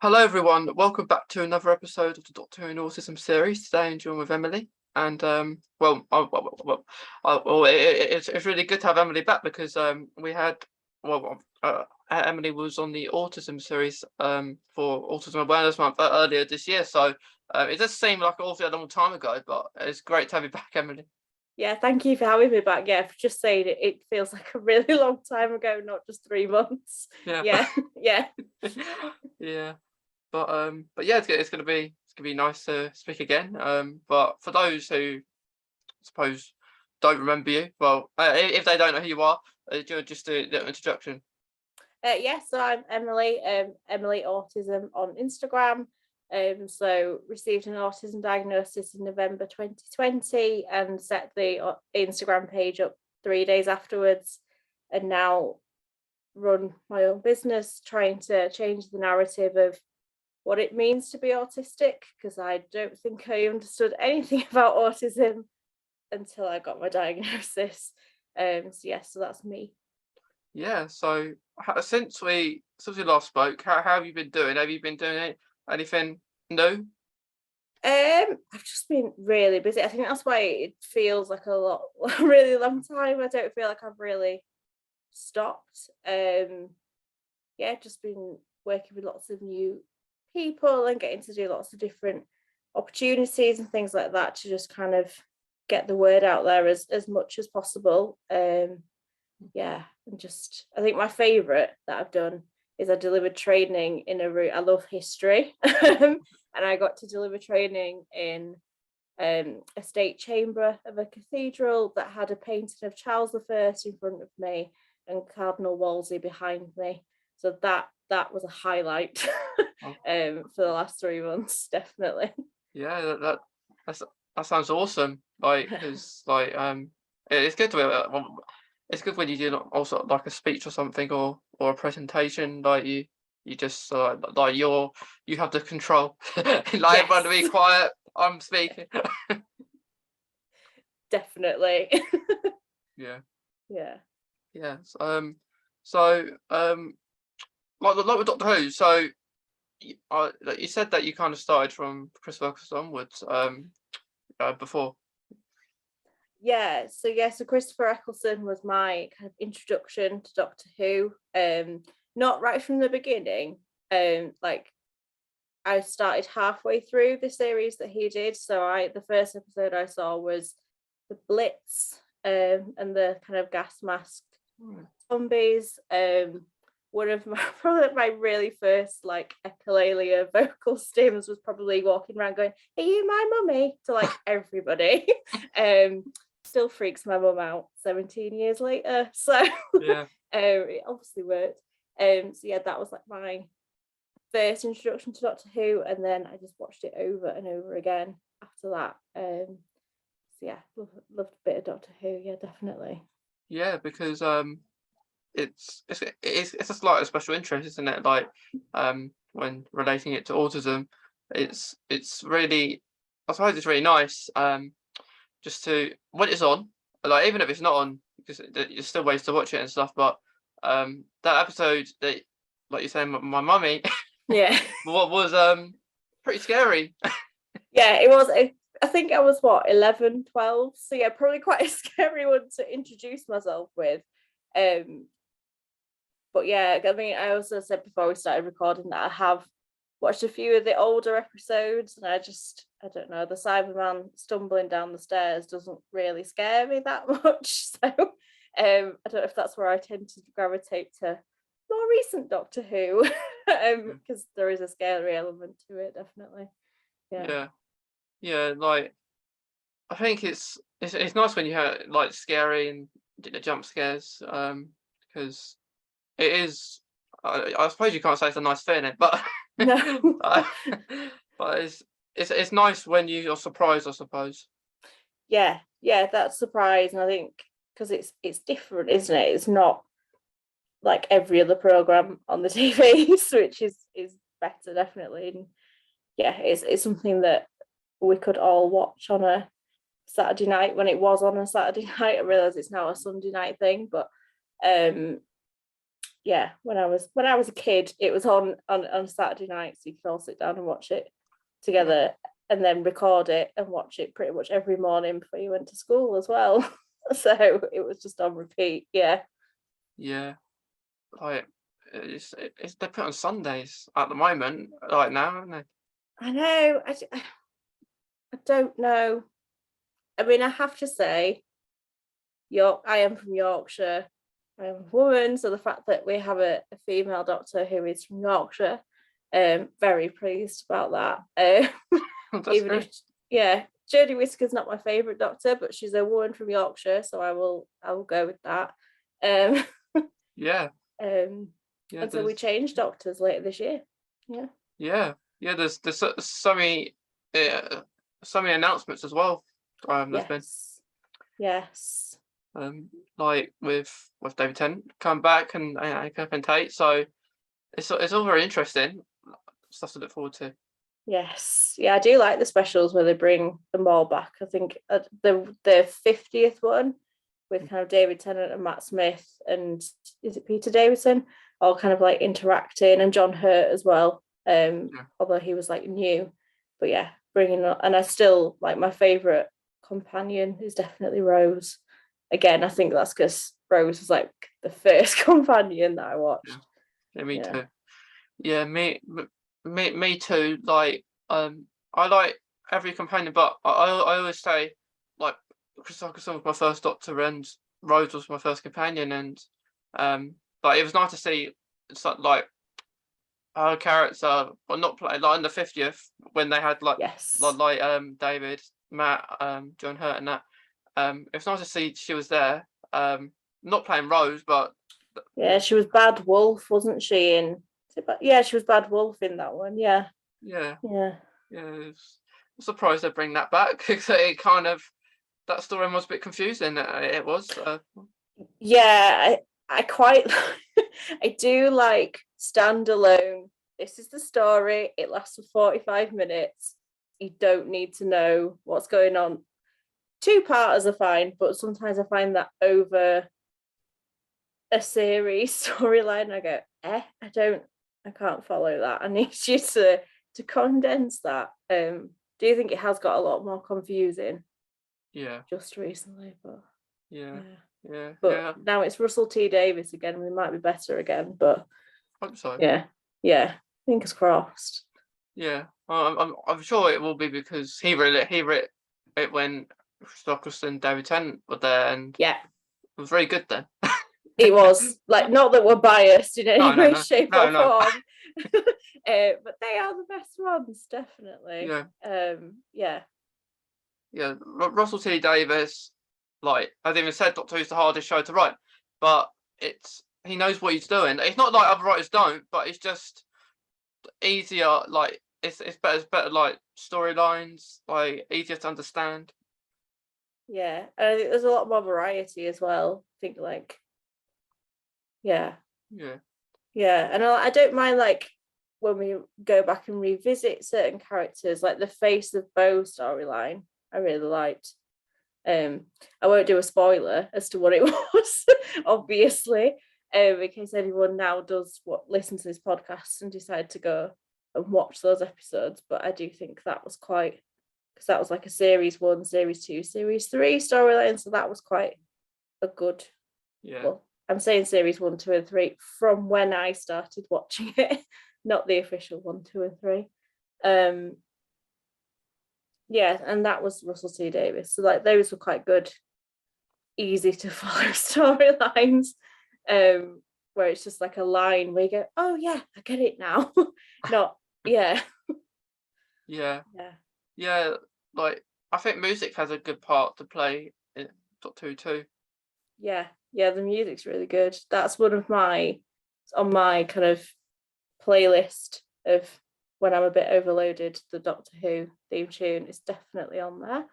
Hello everyone, welcome back to another episode of the Doctor Who and Autism series. Today I'm joined with Emily, and it's really good to have Emily back because we had Emily was on the Autism series for Autism Awareness Month earlier this year, so it does seem like also a long time ago, but it's great to have you back, Emily. Yeah, thank you for having me back. Yeah, for just saying it feels like a really long time ago, not just 3 months. Yeah. Yeah. But yeah, it's gonna be nice to speak again. But for those who I suppose don't remember you, well, if they don't know who you are, do you just do a little introduction? Yeah, so I'm Emily, Emily Autism on Instagram. So received an autism diagnosis in November 2020 and set the Instagram page up 3 days afterwards, and now run my own business trying to change the narrative of what it means to be autistic, because I don't think I understood anything about autism until I got my diagnosis. So that's me. Yeah. So since we last spoke, how have you been doing? Have you been doing anything new? I've just been really busy. I think that's why it feels like a really long time. I don't feel like I've really stopped. Just been working with lots of new people and getting to do lots of different opportunities and things like that to just kind of get the word out there as much as possible. And just I think my favorite that I've done is I delivered training in I love history and I got to deliver training in a state chamber of a cathedral that had a painting of Charles I in front of me and Cardinal Wolsey behind me. So that was a highlight for the last 3 months, definitely. Yeah, that sounds awesome. Like, because it's good to it's good when you do also like a speech or something or a presentation. Like you just like you have the control. Like, yes. Everyone to be quiet. I'm speaking. Definitely. Yeah. Yeah. Yes. Like with Doctor Who. So like you said that you kind of started from Christopher Eccleston onwards. Before. So Christopher Eccleston was my kind of introduction to Doctor Who. Not right from the beginning. Like I started halfway through the series that he did. So the first episode I saw was the Blitz, and the kind of gas masked zombies. One of probably my really first like echolalia vocal stims was probably walking around going, "Are you my mummy?" to like everybody. Still freaks my mum out 17 years later. So Yeah. it obviously worked. That was like my first introduction to Doctor Who, and then I just watched it over and over again after that. Loved a bit of Doctor Who. Yeah, definitely. Yeah, because it's a slight special interest, isn't it? Like when relating it to autism, it's really, I suppose it's really nice just to when it's on, like even if it's not on, because there's still ways to watch it and stuff. But that episode that, like you're saying, my mummy, Yeah. what was pretty scary. Yeah, it was. I think I was 11, 12. So yeah, probably quite a scary one to introduce myself with. But yeah, I mean, I also said before we started recording that I have watched a few of the older episodes, and I don't know, the Cyberman stumbling down the stairs doesn't really scare me that much. So I don't know if that's where I tend to gravitate to more recent Doctor Who, because there is a scary element to it, definitely. Yeah. Like I think it's nice when you have like scary and jump scares, because it is. I suppose you can't say it's a nice feeling, but No. but it's nice when you're surprised, I suppose. Yeah, that surprise, and I think because it's different, isn't it? It's not like every other program on the TV, which is better, definitely. And yeah, it's something that we could all watch on a Saturday night when it was on a Saturday night. I realise it's now a Sunday night thing, but yeah, when I was a kid, it was on Saturday night, so you could all sit down and watch it together, and then record it and watch it pretty much every morning before you went to school as well. So it was just on repeat. Yeah. Yeah, like it's they put on Sundays at the moment, like now, aren't they? I know. I don't know. I mean, I have to say, I am from Yorkshire. I am a woman, so the fact that we have a female doctor who is from Yorkshire, very pleased about that. That's Even great. if, yeah, Jodie Whittaker's not my favourite doctor, but she's a woman from Yorkshire, so I will go with that. Yeah, Um, yeah. and so we changed doctors later this year. Yeah. Yeah. There's so many announcements as well. There's been Yes. like with David Tennant come back and Catherine Tate. So it's all very interesting stuff to look forward to. Yes. Yeah, I do like the specials where they bring them all back. I think the 50th one with kind of David Tennant and Matt Smith and is it Peter Davison all kind of like interacting, and John Hurt as well. Although he was like new, but yeah, bringing up. And I still like my favorite companion is definitely Rose. Again, I think that's because Rose was like the first companion that I watched. Yeah, me too. Yeah, me too. Like, I like every companion, but I always say, like, Chris Nicholson was my first Doctor, and Rose was my first companion, and like it was nice to see like her character, but not play like in the 50th when they had like David, Matt, John Hurt, and that. It's nice to see she was there. Not playing Rose, but yeah, she was Bad Wolf, wasn't she? Yeah, she was Bad Wolf in that one. Yeah. I'm surprised they bring that back because it kind of that story was a bit confusing. It was. Yeah, I quite I do like standalone. This is the story. It lasts for 45 minutes. You don't need to know what's going on. Two-parters are fine, but sometimes I find that over a series storyline, I go, I can't follow that. I need you to condense that. Do you think it has got a lot more confusing? Yeah. Just recently, but yeah. But now it's Russell T Davies again. We might be better again, but hope so. Yeah. Fingers crossed. Yeah, I'm sure it will be because he wrote it when Stockus and David Tennant were there, and yeah, it was very good then. It was like, not that we're biased in any way, shape, or form, but they are the best ones, definitely. Yeah. Russell T Davies, like I've even said, Doctor Who's the hardest show to write, but he knows what he's doing. It's not like other writers don't, but it's just easier. Like it's better like storylines, like easier to understand. Yeah, and I think there's a lot more variety as well. I think like yeah, and I don't mind like when we go back and revisit certain characters, like the Face of Bo storyline. I really liked. I won't do a spoiler as to what it was, obviously, in case anyone now listen to this podcast and decide to go and watch those episodes. But I do think that was quite, because that was like a series 1, series 2, series 3 storyline, so that was quite a good. Well, I'm saying series 1, 2, and 3 from when I started watching it, not the official 1, 2, and 3. And that was Russell T Davies. So like those were quite good, easy to follow storylines, where it's just like a line where you go, oh yeah, I get it now. Not like I think music has a good part to play in Doctor Who too. Yeah, the music's really good. That's one of on my kind of playlist of when I'm a bit overloaded. The Doctor Who theme tune is definitely on there.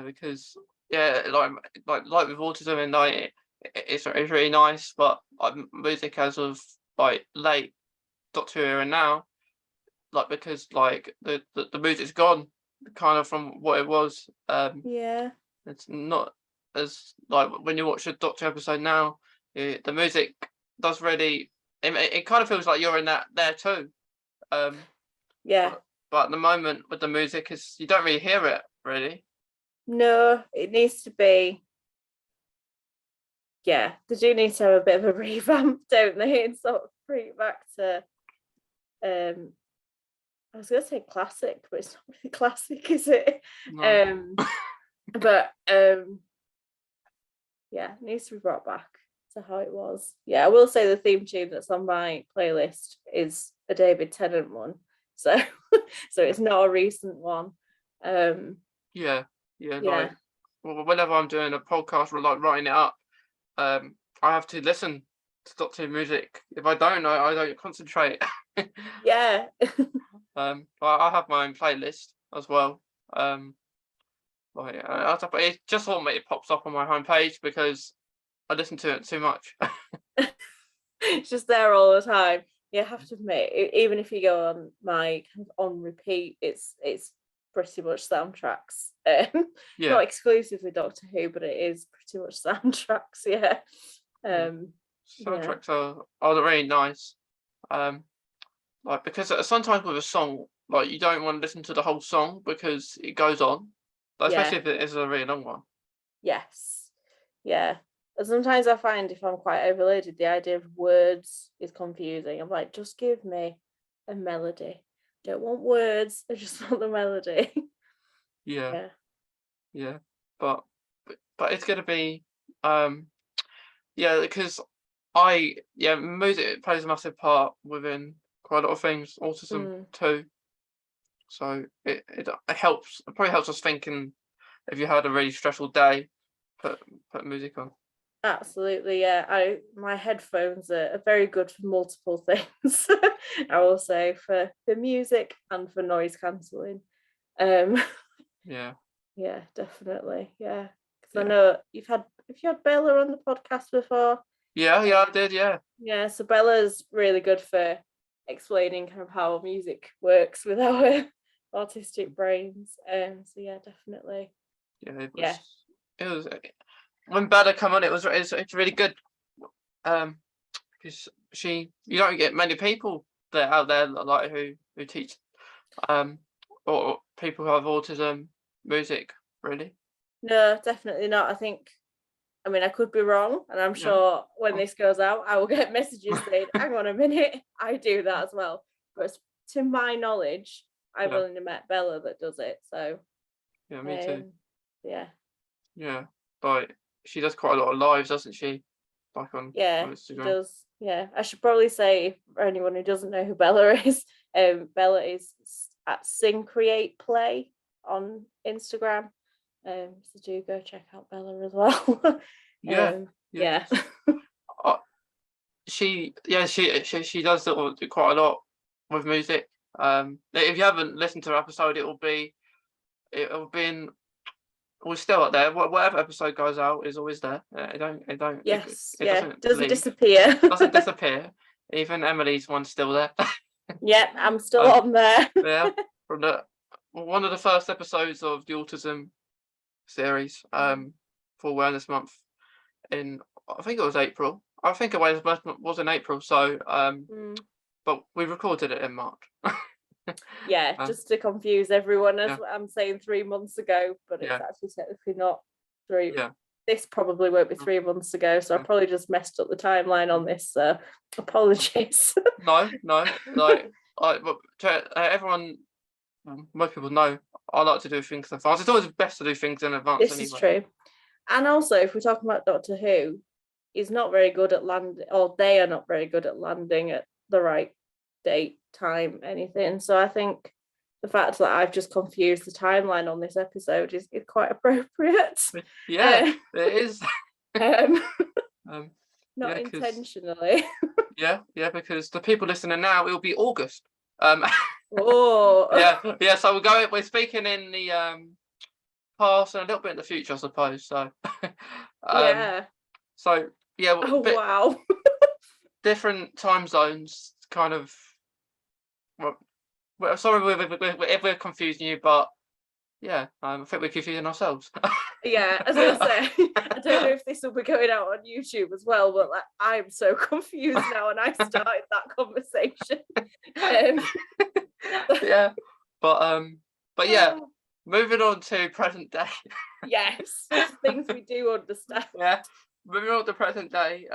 Because like with autism, and like it's really nice, but like music as of like late Doctor Who and now, like because like the music's gone kind of from what it was. It's not as like when you watch a Doctor episode now, the music does really. It kind of feels like you're in that there too. Yeah. But at the moment with the music, is you don't really hear it really. No, it needs to be. Yeah, they do need to have a bit of a revamp, don't they? And sort of bring it back to. I was gonna say classic, but it's not really classic, is it? No. But yeah, it needs to be brought back to how it was. Yeah, I will say the theme tune that's on my playlist is a David Tennant one, so so it's not a recent one. Yeah. Yeah, Like whenever I'm doing a podcast or like writing it up, I have to listen to Doctor Who music. If I don't, I don't concentrate. yeah. I have my own playlist as well. Like it just automatically pops up on my homepage because I listen to it too much. It's just there all the time. You have to admit, even if you go on my kind of on repeat, it's pretty much soundtracks. Yeah. Not exclusively Doctor Who, but it is pretty much soundtracks. Yeah. Soundtracks are really nice. Like because sometimes with a song, like you don't want to listen to the whole song because it goes on, especially if it is a really long one. Yes. Yeah. And sometimes I find if I'm quite overloaded, the idea of words is confusing. I'm like, just give me a melody. Don't want words. I just want the melody. Yeah. But it's gonna be because music plays a massive part within quite a lot of things, autism too. So it helps. It probably helps us thinking if you had a really stressful day, put music on. Absolutely, yeah. My headphones are very good for multiple things. I will say for music and for noise cancelling. Yeah, definitely, yeah. Because I know you had Bella on the podcast before. Yeah, I did. Yeah, so Bella's really good for explaining kind of how music works with our autistic brains. So yeah, definitely. Yeah, it was when Bella come on. It's really good. Because you don't get many people that out there like who teach or people who have autism music really. No, definitely not. I mean, I could be wrong, and I'm sure when this goes out, I will get messages saying, hang on a minute, I do that as well. But to my knowledge, I've only met Bella that does it. So, yeah, me too. Yeah. Yeah, like she does quite a lot of lives, doesn't she? Like on Instagram. She does. Yeah, I should probably say for anyone who doesn't know who Bella is, Bella is at Sing Create Play on Instagram. So do go check out Bella as well. Yeah. She does do quite a lot with music. If you haven't listened to her episode, it'll be in. We're still up there. Whatever episode goes out is always there. It don't. Yes. It doesn't disappear. Doesn't disappear. Even Emily's one's still there. Yep, I'm still on there. Yeah, from one of the first episodes of the autism series for Awareness Month in I think it was April. I think Awareness Month was in April. So but we recorded it in March. Yeah, just to confuse everyone, as I'm saying 3 months ago, but it's actually technically not 3. Yeah. This probably won't be 3 months ago, so I probably just messed up the timeline on this. So apologies. No, like everyone, most people know I like to do things in advance. It's always best to do things in advance. This is true. And also, if we're talking about Doctor Who, he's not very good at landing, or they are not very good at landing at the right date, time, anything. So I think the fact that I've just confused the timeline on this episode is quite appropriate. Yeah, it is. Not intentionally. Yeah, because the people listening now, it'll be August. Oh. Yeah. So we're speaking in the past and a little bit in the future, I suppose. So. So yeah. Oh wow. Different time zones, kind of. Well, sorry if we're confusing you, but yeah, I think we're confusing ourselves. Yeah, as I was gonna say, I don't know if this will be going out on YouTube as well, but like I'm so confused now, and I started that conversation. Yeah, but yeah, Oh, moving on to present day. yes, things we do understand. Yeah, moving on to present day.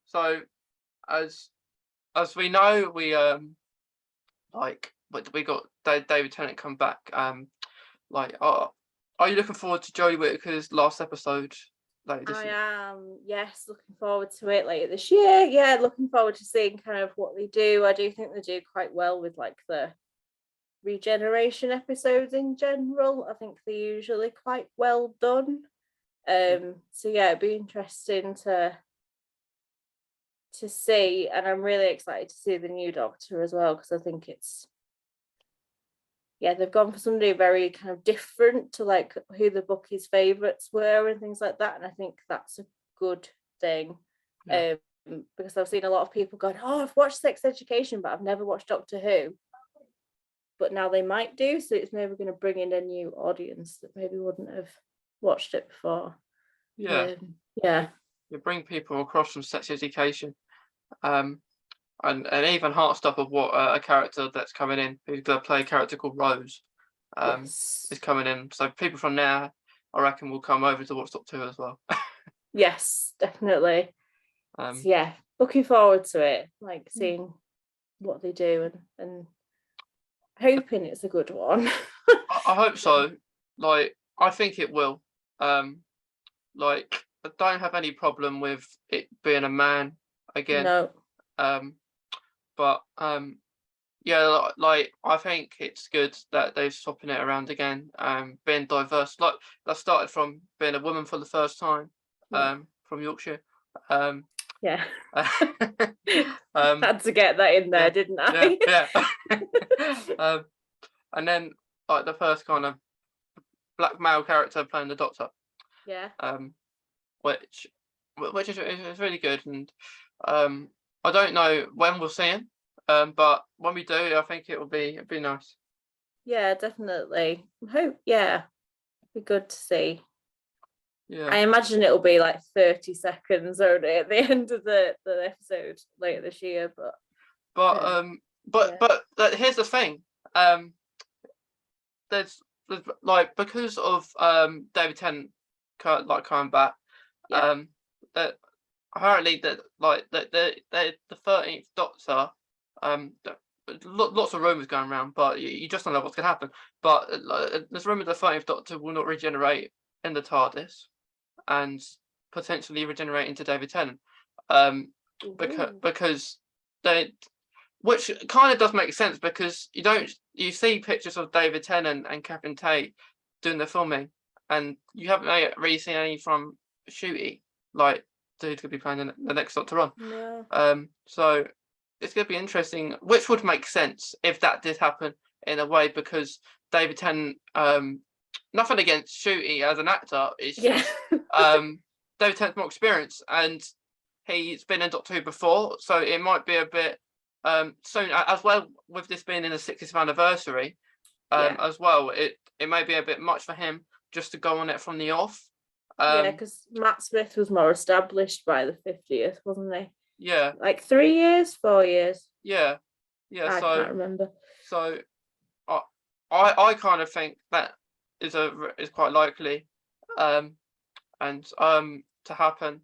So as we know, we got David Tennant come back. Like, are you looking forward to Jodie Whittaker's last episode later this I year? am, yes, looking forward to it later this year. Yeah, looking forward to seeing kind of what they do. I do think they do quite well with like the regeneration episodes in general. I think they're usually quite well done. So yeah, it'd be interesting to see, and I'm really excited to see the new Doctor as well, because I think it's, yeah, they've gone for somebody very kind of different to like who the Bucky's favourites were and things like that, and I think that's a good thing. Yeah. Because I've seen a lot of people going, oh, I've watched Sex Education, but I've never watched Doctor Who. But now they might do, so it's maybe going to bring in a new audience that maybe wouldn't have watched it before. Yeah, Yeah. you bring people across from Sex Education, and even Heartstopper of what a character that's coming in, who's going to play a character called Rose, Yes. is coming in. So people from there, I reckon, will come over to watch Doctor Who as well. Yes, definitely. So Um, yeah, looking forward to it, like seeing what they do, and hoping it's a good one. I hope so. Like, I think it will. Like, I don't have any problem with it being a man again. No. But yeah, like I think it's good that they're swapping it around again. Being diverse. Like, that started from being a woman for the first time. Yeah. From Yorkshire. Um, Yeah. um, Had to get that in there, yeah, didn't I? yeah. And then like the first kind of black male character playing the Doctor. Yeah. Which is really good, and I don't know when we'll see him, but when we do, I think it'd be nice. Yeah, definitely. I hope, yeah, be good to see. Yeah, I imagine it'll be like 30 seconds only at the end of the episode later this year, but yeah. here's the thing. There's like, because of David Tennant coming back, Yeah. that apparently that like the 13th Doctor, lots of rumors going around, but you just don't know what's going to happen. But there's rumor the 13th Doctor will not regenerate in the TARDIS and potentially regenerate into David Tennant, because they, which kind of does make sense, because you see pictures of David Tennant and Catherine Tate doing the filming, and you haven't really seen any from Shooty, like who's going to be playing the next Doctor on. No. So it's going to be interesting, which would make sense if that did happen in a way, because David Tennant, nothing against Shooty as an actor, it's just David Tennant's more experience, and he's been in Doctor Who before, so it might be a bit soon, as well, with this being in the 60th anniversary, as well, it may be a bit much for him just to go on it from the off. Yeah, because Matt Smith was more established by the 50th, wasn't he? Yeah. Like 3 years, 4 years. Yeah. I can't remember. So I kind of think that is quite likely, and to happen.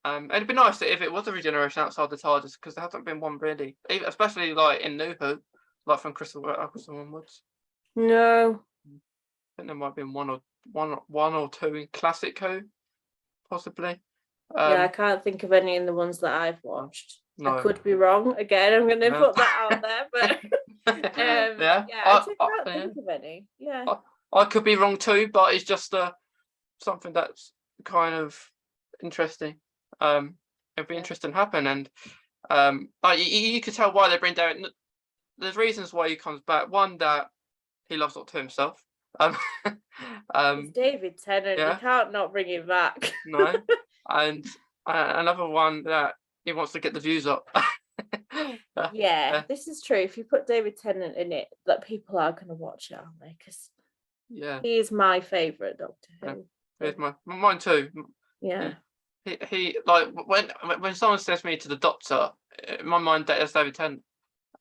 It'd be nice if it was a regeneration outside the TARDIS, because there hasn't been one really, especially like in New Who, like from Crystal onwards. No. I think there might have been one or two in Classic Who, possibly. Yeah, I can't think of any in the ones that I've watched. No. I could be wrong. Again, I'm going to put that out there, but yeah, I can't think of any. Yeah, I could be wrong too, but it's just something that's kind of interesting. It'd be interesting to happen, and you could tell why they bring David. There's reasons why he comes back. One, that he loves Doctor himself. it's David Tennant. Yeah. You can't not bring him back. No, and another one, that he wants to get the views up. Yeah, this is true. If you put David Tennant in it, that people are going to watch it, aren't they? Because Yeah. He is my favourite Doctor Yeah. Who. Here's mine too. Yeah. He like when someone says me to the Doctor, in my mind that is David Tennant.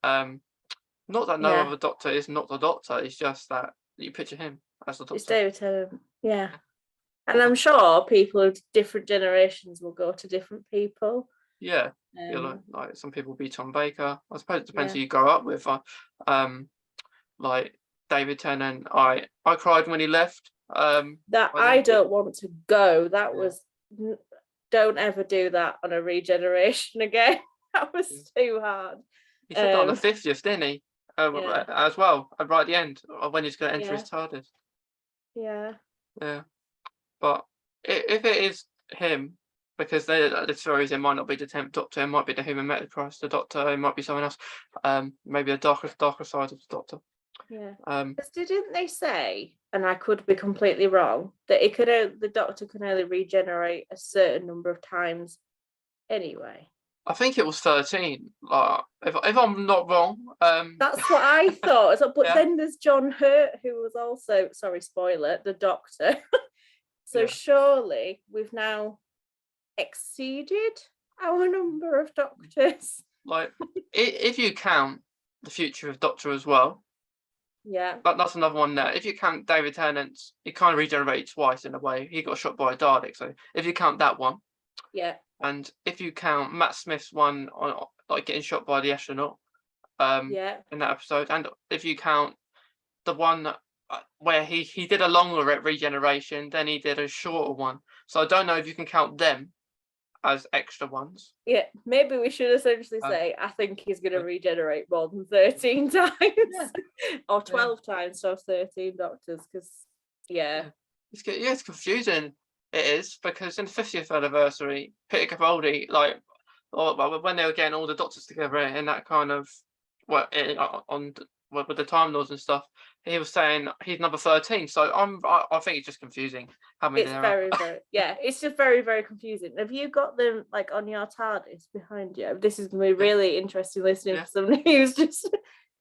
Not that no Yeah. other Doctor is not the Doctor. It's just that you picture him as the Doctor. It's David Tennant. Yeah. And I'm sure people of different generations will go to different people. Yeah. Like some people be Tom Baker. I suppose it depends Yeah. who you grow up with. Like David Tennant. I cried when he left. That I don't want to go. That was don't ever do that on a regeneration again. That was too hard. He said that on the 50th, didn't he? As well, right at the end, when he's going to enter his TARDIS. Yeah. Yeah. But if it is him, because the stories, it might not be the 10th Doctor, it might be the Human Metacross, the Doctor, it might be someone else. Maybe a darker side of the Doctor. Yeah. Because didn't they say, and I could be completely wrong, that the Doctor can only regenerate a certain number of times anyway? I think it was 13. Like, if I'm not wrong. That's what I thought. But then there's John Hurt, who was also, sorry, spoiler, the Doctor. So surely we've now exceeded our number of Doctors. Like, if you count the future of Doctor as well. Yeah. That's another one there. If you count David Tennant, he kind of regenerated twice in a way. He got shot by a Dalek. So if you count that one. Yeah. And if you count Matt Smith's one on like getting shot by the astronaut, in that episode, and if you count the one where he did a longer regeneration, then he did a shorter one. So I don't know if you can count them as extra ones. Yeah, maybe we should essentially say I think he's going to regenerate more than 13 times or 12 times, so 13 Doctors. Because it's confusing. It is, because in the 50th anniversary, Peter Capaldi, when they were getting all the Doctors together in that kind of with the Time Lords and stuff, he was saying he's number 13. So I think it's just confusing how many it's very it's just very, very confusing. Have you got them like on your TARDIS behind you? This is going to be really interesting listening to some news. Just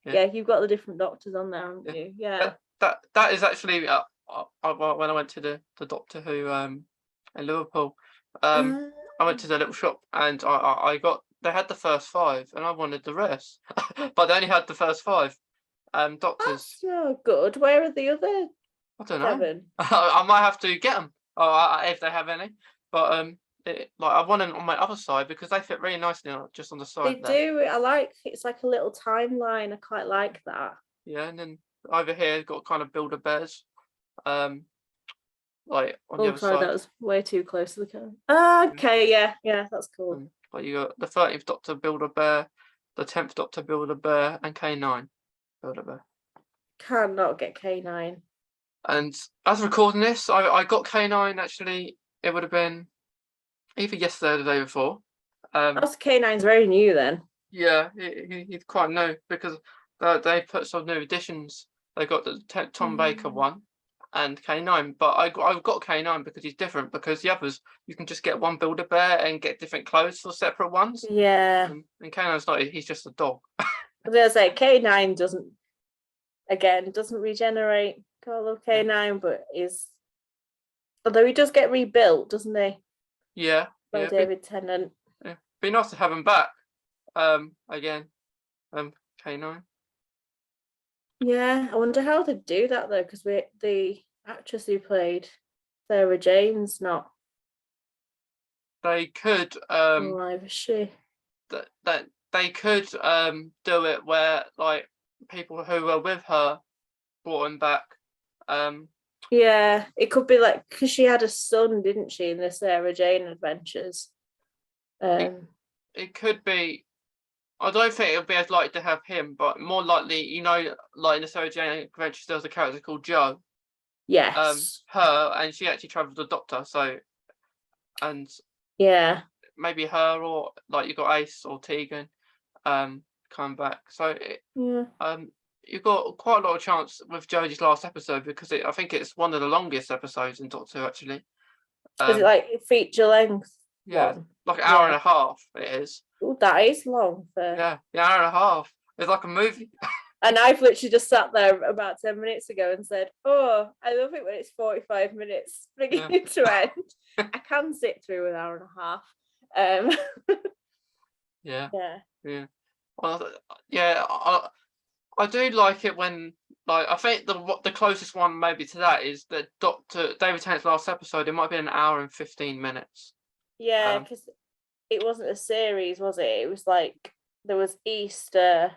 you've got the different Doctors on there, haven't you? Yeah. That is actually when I went to the Doctor Who in Liverpool, I went to the little shop and I got, they had the first 5 and I wanted the rest, but they only had the first 5 Doctors. That's so good. Where are the other? I don't know. 7? I might have to get them if they have any, but I want them on my other side because they fit really nicely just on the side. They do. I like, it's like a little timeline. I quite like that. Yeah, and then over here got kind of Build-A-Bears. Like on the other sorry, side. that was way too close to the camera. Okay, yeah, that's cool. Like you got the 13th Doctor Build-A-Bear, the 10th Doctor Build-A-Bear, and K9 Build-A-Bear. Cannot get K9. And as recording this, I got K9 actually. It would have been either yesterday or the day before. That's K9's very new then. Yeah, he's quite new because they put some new additions. They got the Tom Baker one and K9, but I've got K9 because he's different, because the others you can just get one Build-A-Bear and get different clothes for separate ones. Yeah. And K9's not, he's just a dog. I was gonna say K9 doesn't regenerate Call of K9, but although he does get rebuilt, doesn't he? Yeah. By David Tennant. Yeah. Be nice to have him back. Again. K9. Yeah, I wonder how they do that though, because the actress who played Sarah Jane's not. They could alive, is she? That they could do it where like people who were with her brought him back. Yeah, it could be like, because she had a son, didn't she, in the Sarah Jane adventures? It could be. I don't think it would be as likely to have him, but more likely, like in the Sarah Jane adventures, there was a character called Jo. Yes. Her, and she actually travelled with the Doctor, so, and yeah, maybe her, or like you got Ace or Tegan, come back. So you've got quite a lot of chance with Jodie's last episode, because I think it's one of the longest episodes in Doctor Who actually. Is it like feature length? Yeah, like an hour and a half. It is. Oh, that is long. Yeah, hour and a half. It's like a movie. And I've literally just sat there about 10 minutes ago and said, oh, I love it when it's 45 minutes beginning to end. I can sit through an hour and a half. Yeah. Yeah. Well, yeah, I do like it when, like, I think the closest one maybe to that is the Dr. David Tennant's last episode. It might be an hour and 15 minutes. Yeah, because it wasn't a series, was it? It was like there was Easter,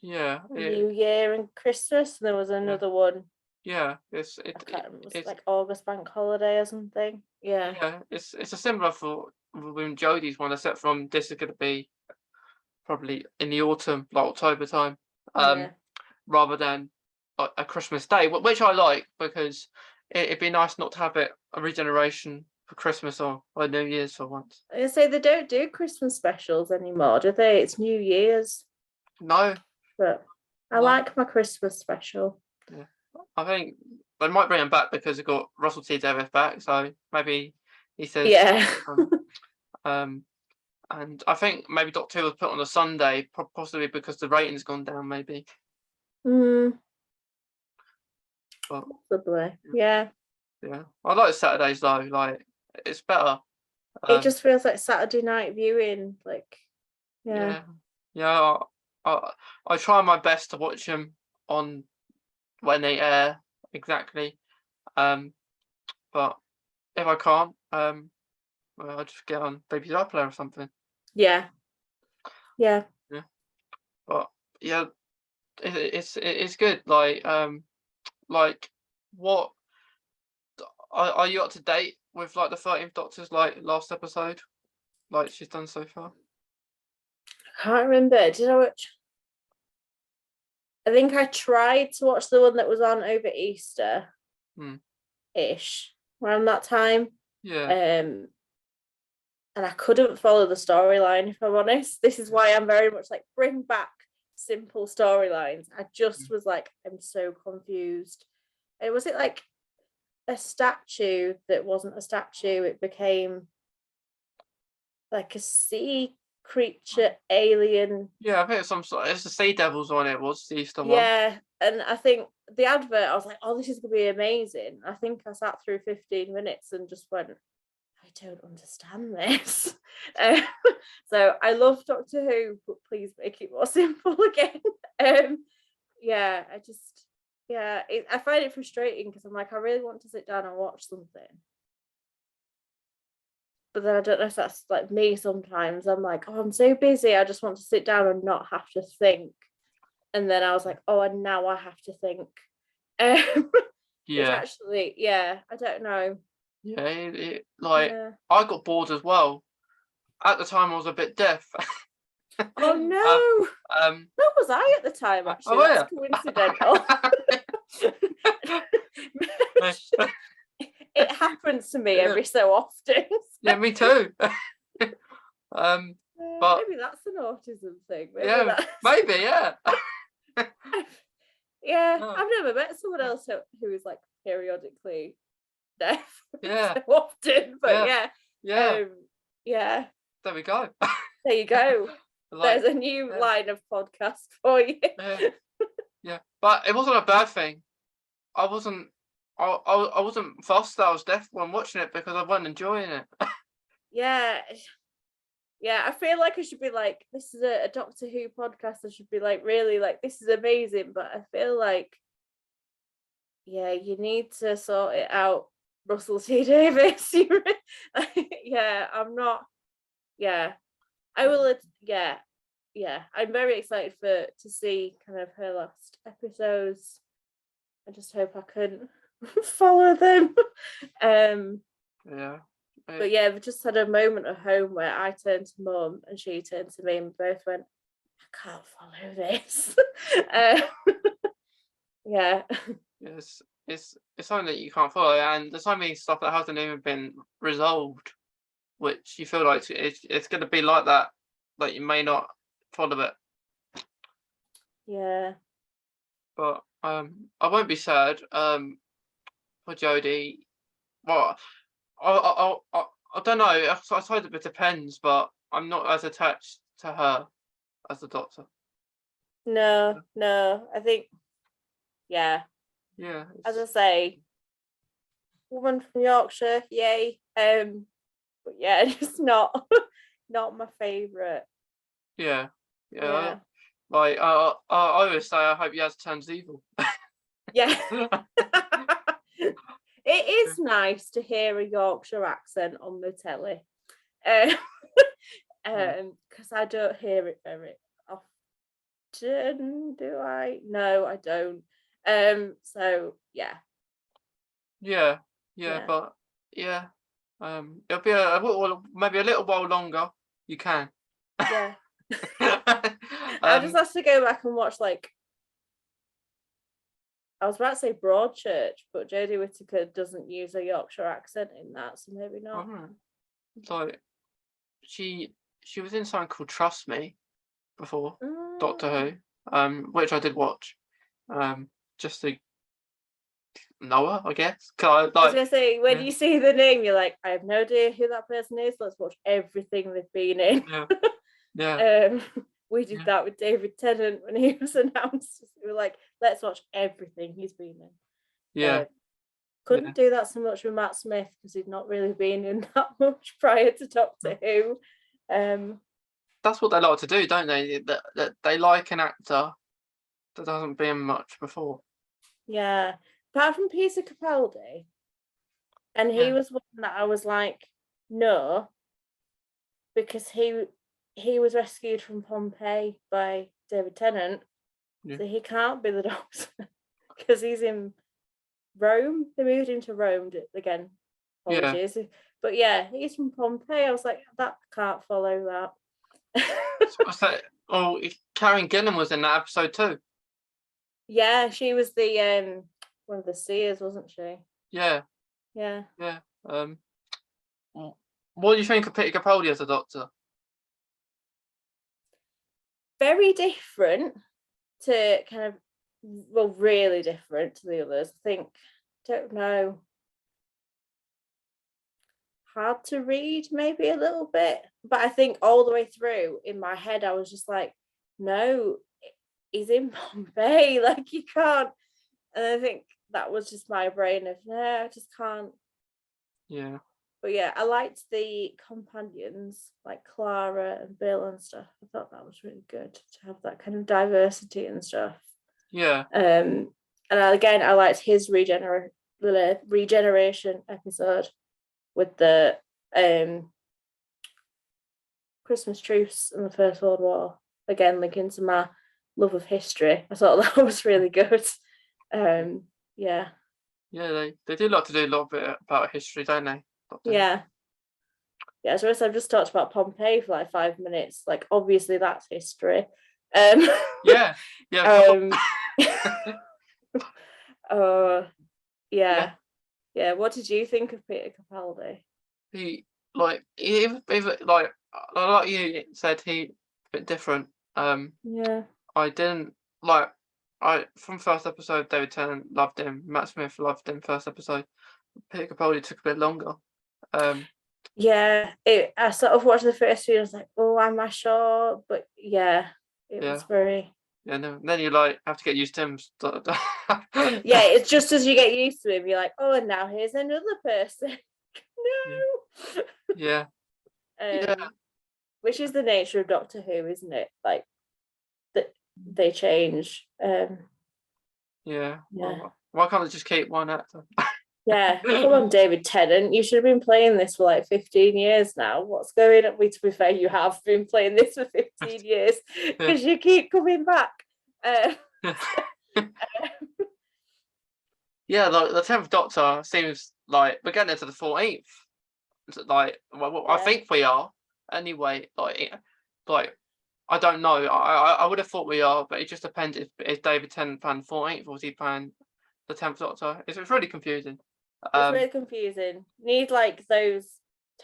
New Year and Christmas, and there was another one. Yeah, I can't remember, it was like August bank holiday or something. Yeah. Yeah, it's a similar for when Jodie's one, except from this is going to be probably in the autumn, like October time, rather than a Christmas day, which I like because it'd be nice not to have it a regeneration for Christmas or New Year's for once. I say they don't do Christmas specials anymore, do they? It's New Year's. No. But I like my Christmas special. Yeah. I think they might bring him back because they got Russell T Davies back, so maybe he says and I think maybe Doctor Who was put on a Sunday, possibly because the rating's gone down, maybe. But, possibly. Yeah. I like Saturdays though, like it's better. It just feels like Saturday night viewing, like I try my best to watch them on when they air exactly. But if I can't, well, I'll just get on Baby's iPlayer or something. Yeah. But yeah, it's good. Like what are you up to date with, like the 13th Doctor's like last episode, like she's done so far? I can't remember. Did I watch? I think I tried to watch the one that was on over Easter ish around that time. And I couldn't follow the storyline, if I'm honest. This is why I'm very much like, bring back simple storylines. I just was like, I'm so confused. And was it like a statue that wasn't a statue? It became like a sea creature alien. Yeah, I think it's some sort. It's the Sea Devils on it. Was the Easter one? Yeah, and I think the advert, I was like, oh, this is gonna be amazing. I think I sat through 15 minutes and just went, I don't understand this. So I love Doctor Who, but please make it more simple again. I find it frustrating because I'm like, I really want to sit down and watch something. But then I don't know if that's like me sometimes. I'm like, oh, I'm so busy. I just want to sit down and not have to think. And then I was like, oh, and now I have to think. Which actually, I don't know. I got bored as well. At the time, I was a bit deaf. Oh no! So was I at the time, actually. That's coincidental. It happens to me every so often. Yeah, me too. But maybe that's an autism thing. Maybe. I've never met someone else who is like periodically deaf so often, but there we go. There you go. There's a new line of podcast for you. But it wasn't a bad thing. I wasn't fussed that I was deaf when watching it because I wasn't enjoying it. I feel like I should be like, this is a Doctor Who podcast. I should be like, really, like, this is amazing. But I feel like, you need to sort it out, Russell T Davies. I'm not. I will. I'm very excited to see kind of her last episodes. I just hope I can follow them. But we just had a moment at home where I turned to Mum and she turned to me and we both went, I can't follow this. It's something that you can't follow, and there's so many stuff that hasn't even been resolved, which you feel like it's going to be like that, like you may not follow it. But I won't be sad for Jodie. Well, I don't know. I suppose it depends, but I'm not as attached to her as the Doctor. No, I think, yeah, Yeah. as I say, woman from Yorkshire, yay. But yeah, just not my favourite. Yeah. Yeah. Like I always say, I hope Yaz turns evil. Yeah. It is nice to hear a Yorkshire accent on the telly. Because I don't hear it very often, do I? No, I don't. So yeah. Yeah. Yeah. But yeah. It'll be maybe a little while longer. You can. Yeah. I just have to go back and watch, like, I was about to say Broadchurch, but Jodie Whittaker doesn't use a Yorkshire accent in that, so maybe not. Like she was in something called Trust Me before Doctor Who, which I did watch, just to know her, I guess. I was gonna say, when you see the name, you're like, I have no idea who that person is. Let's watch everything they've been in. Yeah. We did that with David Tennant when he was announced. We were like, let's watch everything he's been in. Yeah. Couldn't do that so much with Matt Smith because he'd not really been in that much prior to Doctor Who. That's what they like to do, don't they? That they like an actor that hasn't been much before. Yeah. Apart from Peter Capaldi, and he was one that I was like, no, because he was rescued from Pompeii by David Tennant, so he can't be the Doctor because he's in Rome. They moved him to Rome again. Apologies, but yeah, he's from Pompeii. I was like, that can't follow that. What's that? Oh, Karen Gillan was in that episode too. Yeah, she was the one of the seers, wasn't she? Yeah. Yeah. What do you think of Peter Capaldi as a Doctor? Very different to really different to the others. I think, don't know, hard to read maybe a little bit, but I think all the way through in my head I was just like, no, he's in Pompeii, like you can't. And I think that was just my brain of, no, I just can't. Yeah. But yeah, I liked the companions like Clara and Bill and stuff. I thought that was really good to have that kind of diversity and stuff. Yeah. And again, I liked his regeneration episode with the Christmas truce and the First World War. Again, linking to my love of history. I thought that was really good. Yeah. Yeah, they do like to do a lot bit about history, don't they? Yeah. Yeah, so I've just talked about Pompeii for like 5 minutes. Like, obviously that's history. Yeah. Yeah. What did you think of Peter Capaldi? He like you said, he a bit different. Yeah. I didn't from first episode, David Tennant loved him, Matt Smith loved him first episode. Peter Capaldi took a bit longer. Yeah, I sort of watched the first few and I was like, oh, am I sure? But yeah, it was very... Yeah, no, then you have to get used to him. Yeah, it's just as you get used to him, you're like, oh, and now here's another person. No. Yeah. Which is the nature of Doctor Who, isn't it? Like, that they change. Yeah. Well, why can't they just keep one actor? Yeah, come on, David Tennant. You should have been playing this for like 15 years now. What's going on? To be fair, you have been playing this for 15 years because you keep coming back. Yeah, like the 10th Doctor seems like we're getting into the 14th. Like, I think we are. Anyway, like I don't know. I would have thought we are, but it just depends if David Tennant playing 14th or is he playing the 10th Doctor. It's really confusing. It's really confusing. Need like those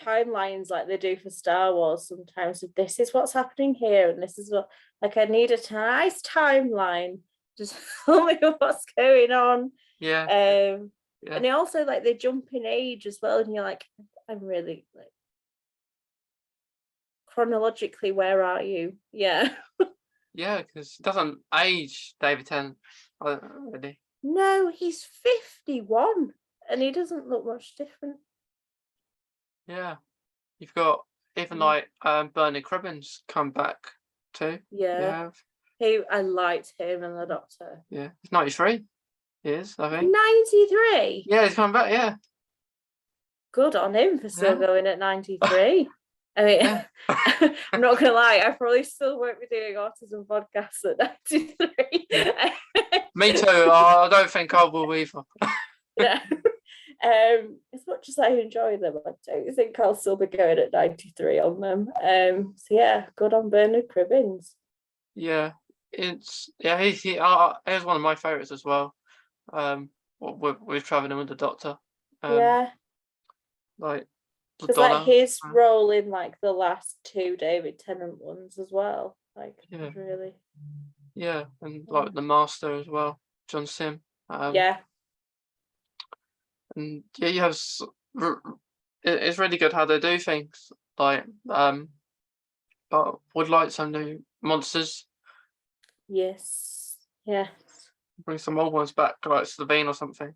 timelines like they do for Star Wars sometimes. If this is what's happening here and this is what, like, I need a nice timeline. Just tell me what's going on. Yeah. And they also like they jump in age as well, and you're like, I'm really like chronologically, where are you? Yeah. Yeah, because it doesn't age, David Tennant. Really. No, he's 51 and he doesn't look much different. Yeah. You've got even like Bernard Cribbins come back too. Yeah. Yeah. I liked him and the Doctor. Yeah. He's 93. He is, I think. 93? Yeah, he's coming back, yeah. Good on him for still Yeah. going at 93. I mean, Yeah. I'm not gonna lie, I probably still won't be doing autism podcasts at 93. Yeah. Me too. I don't think I will either. No. As much as I enjoy them, I don't think I'll still be going at 93 on them. So yeah, good on Bernard Cribbins. Yeah. He's one of my favourites as well. With travelling with the Doctor. Yeah. Like Because like his role in like the last 2 David Tennant ones as well. Like really. Yeah, and like the Master as well, John Sim. Yeah. And yeah, you have it's really good how they do things. Like but would like some new monsters. Yes. Yes. Bring some old ones back, like Slovene or something.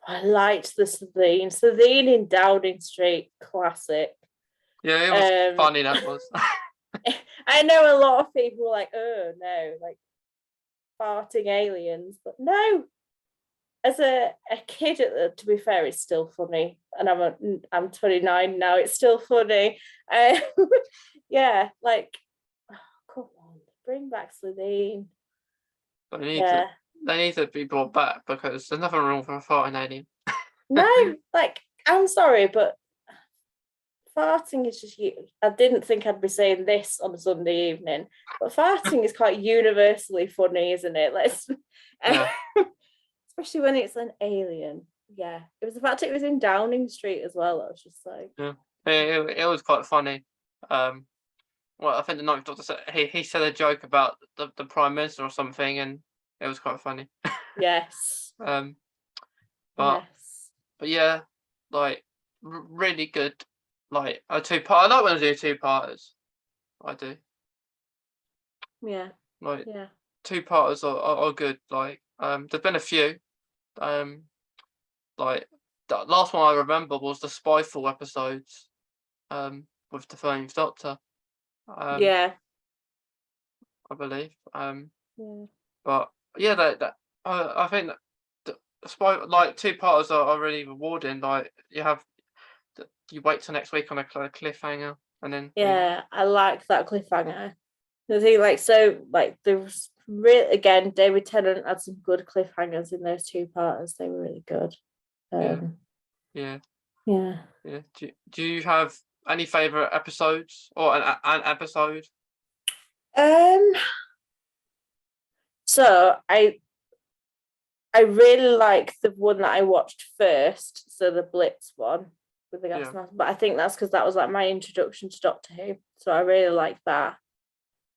I liked the Slovene. Slovene in Downing Street, classic. Yeah, it was funny, that was. I know a lot of people were like, oh no, like farting aliens, but no. As a kid, to be fair, it's still funny, and I'm 29 now. It's still funny. Yeah, like, oh, come on, bring back Slovene. They need to be brought back because there's nothing wrong with a farting alien. No, like, I'm sorry, but farting is just. I didn't think I'd be saying this on a Sunday evening, but farting is quite universally funny, isn't it? Yeah. Especially when it's an alien. Yeah, it was the fact it was in Downing Street as well. I was just like, Yeah, it was quite funny. Well, I think the Ninth Doctor said he said a joke about the Prime Minister or something, and it was quite funny. yes. But Yes. but yeah, like really good. Like a 2-part. I like when they do 2-parters. I do. Yeah. Like Yeah. 2-parters are good. Like there's been a few. Like the last one I remember was the Spyfall episodes. With the 13th Doctor. Yeah. I believe. Yeah. But yeah, I think that like 2-parters are really rewarding. Like you wait till next week on a cliffhanger, and then Yeah, I like that cliffhanger. The thing, like, so, like, there was really, again, David Tennant had some good cliffhangers in those 2-parters. They were really good. Yeah. Yeah. Do you have any favorite episodes or an episode? So I really like the one that I watched first, so the Blitz one with the gas mask. But I think that's because that was like my introduction to Doctor Who, so I really like that.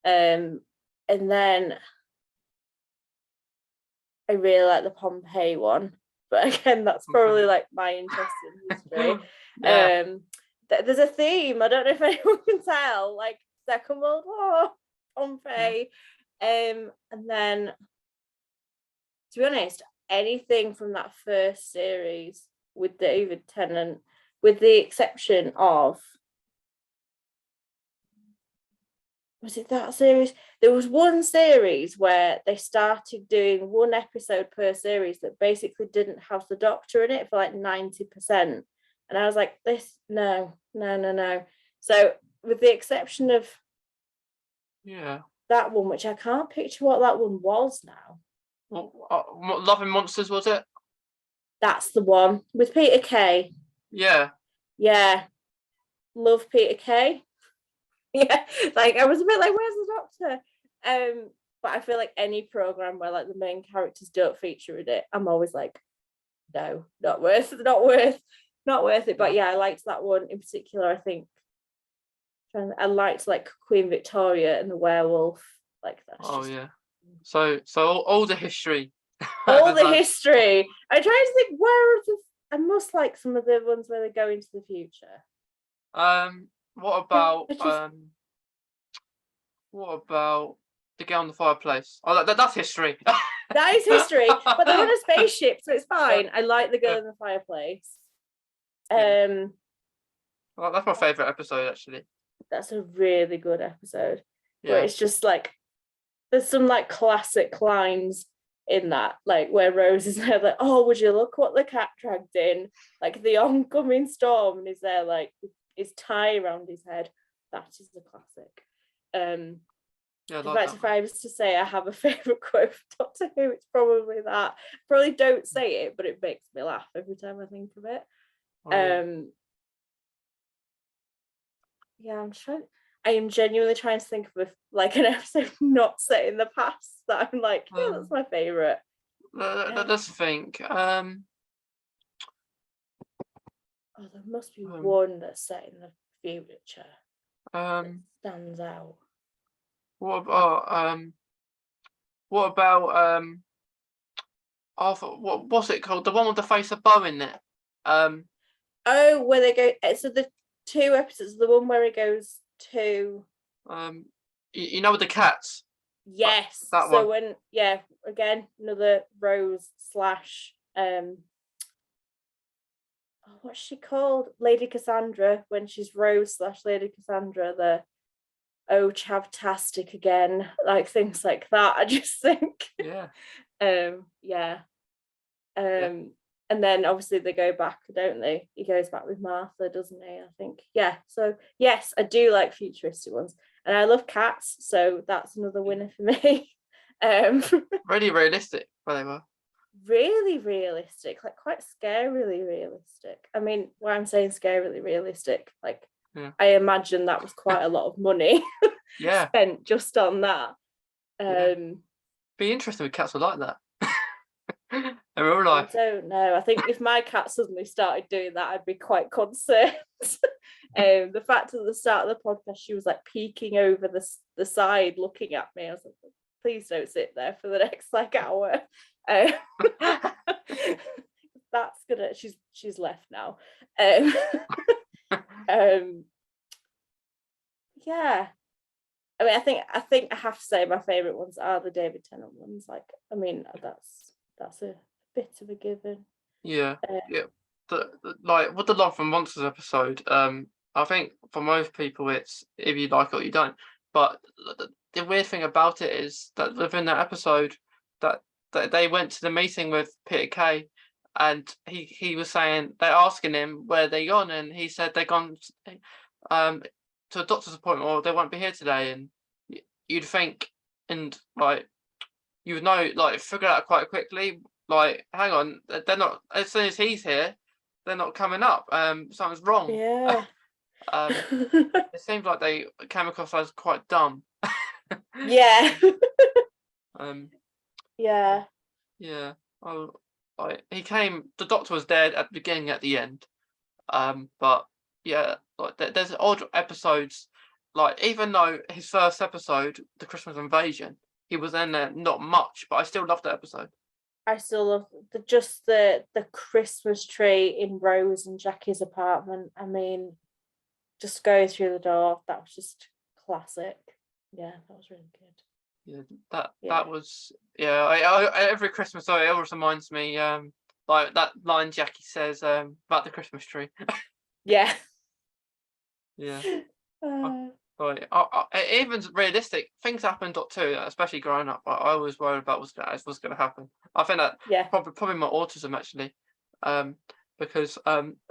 And then I really like the Pompeii one, but again, that's probably like my interest in history. There's a theme. I don't know if anyone can tell, like Second World War, Pompeii, and then, to be honest, anything from that first series with David Tennant, with the exception of, was it that series? There was one series where they started doing one episode per series that basically didn't have the Doctor in it for like 90%. And I was like, no. So with the exception of that one, which I can't picture what that one was now. Love and Monsters, was it? That's the one with Peter Kay. Yeah. Love Peter Kay. Yeah, like I was a bit like, where's the Doctor? But I feel like any program where like the main characters don't feature in it, I'm always like, no, not worth it. But yeah, I liked that one in particular. I think I liked like Queen Victoria and the werewolf, like that. So all the history. All the history. I try to think I must like some of the ones where they go into the future. What about the girl in the fireplace. Oh, that's history. That is history, but they're on a spaceship, so it's fine. I like the girl in the fireplace. Well, that's my favourite episode, actually. That's a really good episode. Where Yeah. it's just like there's some like classic lines in that, like where Rose is there like, oh, would you look what the cat dragged in? Like the oncoming storm, and he's there like with his tie around his head. That is the classic. Yeah, In fact, if I was to say I have a favourite quote from Doctor Who, it's probably that. Probably don't say it, but it makes me laugh every time I think of it. Yeah, I am genuinely trying to think of like an episode not set in the past that I'm like, yeah, that's my favourite. Let's think. Oh, there must be one that's set in the future that stands out. What about what's it called? The one with the face of Bo in it. Oh, where they go. So the 2 episodes, the one where it goes to you know, with the cats. Yes. That so one. when again another Rose slash what's she called? Lady Cassandra, when she's Rose slash Lady Cassandra, the chavtastic again, like things like that. I just think and then obviously they go back, don't they? He goes back with Martha, doesn't he? I think. Yeah. So yes, I do like futuristic ones. And I love cats, so that's another winner for me. Really realistic, where they were. Really realistic, like quite scarily realistic. I mean, why I'm saying scarily realistic, like I imagine that was quite a lot of money spent just on that. Be interesting if cats were like that. In real life. I don't know. I think if my cat suddenly started doing that, I'd be quite concerned. The fact at the start of the podcast, she was like peeking over the side, looking at me. I was like, please don't sit there for the next like hour. That's gonna. She's left now. Yeah. I mean, I think I have to say my favourite ones are the David Tennant ones. Like, I mean, that's a bit of a given. Yeah. Like with the Love from Monsters episode, I think for most people it's if you like it or you don't. But the weird thing about it is that within that episode, that they went to the meeting with Peter Kay, and he was saying, they're asking him where they gone, and he said they're gone to a doctor's appointment, or they won't be here today. And you'd think, and like you would know, like figure out quite quickly, like hang on, they're not, as soon as he's here, they're not coming up. Something's wrong. Yeah. It seems like they came across as quite dumb. Yeah. Yeah. Oh, like the doctor was dead at the beginning, at the end. But yeah, like there's odd episodes, like even though his first episode, the Christmas Invasion, he was in there not much, but I still love that episode. I still love the Christmas tree in Rose and Jackie's apartment. I mean, just go through the door, that was just classic. Yeah, that was really good. That was I every Christmas it always reminds me like that line Jackie says about the Christmas tree. Yeah. Right. Even realistic things happened too, especially growing up. I was worried about what's going to happen. I think that probably my autism actually, because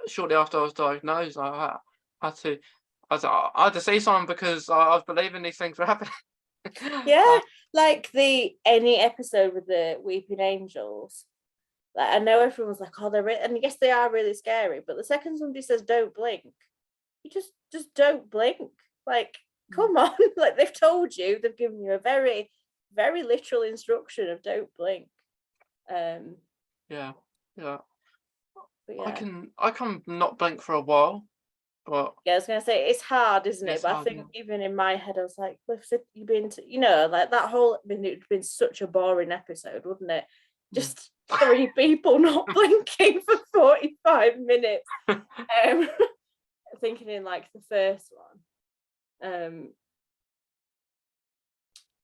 shortly after I was diagnosed, I had to see someone because I was believing these things were happening. Yeah, like any episode with the Weeping Angels. Like I know everyone was like, oh, and yes, they are really scary. But the second somebody says don't blink, you just don't blink. Like, come on, like they've told you, they've given you a very, very literal instruction of don't blink. Yeah. I can not blink for a while. But yeah, I was gonna say it's hard, isn't it? But I think even in my head, I was like, you've been to, like that whole. I mean, it'd been such a boring episode, wouldn't it? Just 3 people not blinking for 45 minutes. Thinking in like the first one.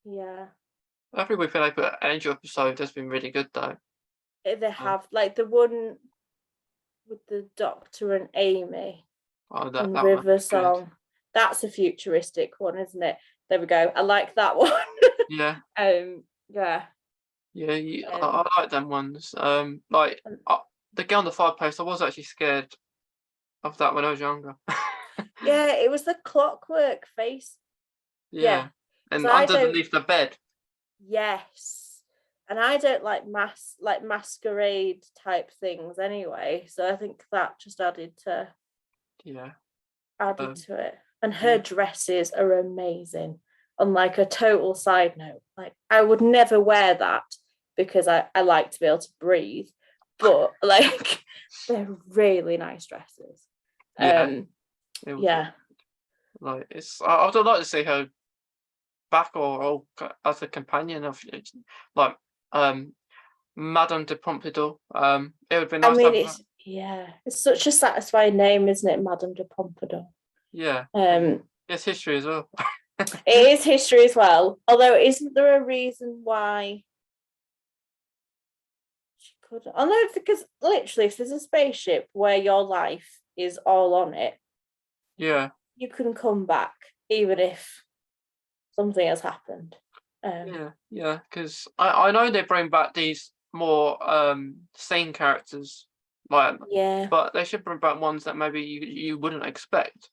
Yeah. Every week they put an Angel episode has been really good though. They have, like the one with the Doctor and Amy and That one River was good. Song. That's a futuristic one, isn't it? There we go. I like that one. Yeah. Yeah. Yeah, Um, I like them ones. Like and- the Girl on the Firepost, I was actually scared of that when I was younger. yeah, it was the clockwork face. Yeah. Yeah, and So I don't. underneath the bed. Yes. And I don't like masquerade type things anyway. So I think that just added Yeah. to it. And her Yeah. dresses are amazing. On like a total side note, like I would never wear that because I like to be able to breathe. But like they're really nice dresses. Yeah. It was Yeah. like I would like to see her back or as a companion of like Madame de Pompadour. It would be I nice to mean have her. it's such a satisfying name, isn't it, Madame de Pompadour? Yeah. It's history as well. It is history as well. Although, isn't there a reason why she could? Oh no, because literally, if there's a spaceship where your life is all on it, Yeah. you can come back even if something has happened. Yeah, because I know they bring back these more sane characters, like, Yeah. but they should bring back ones that maybe you wouldn't expect.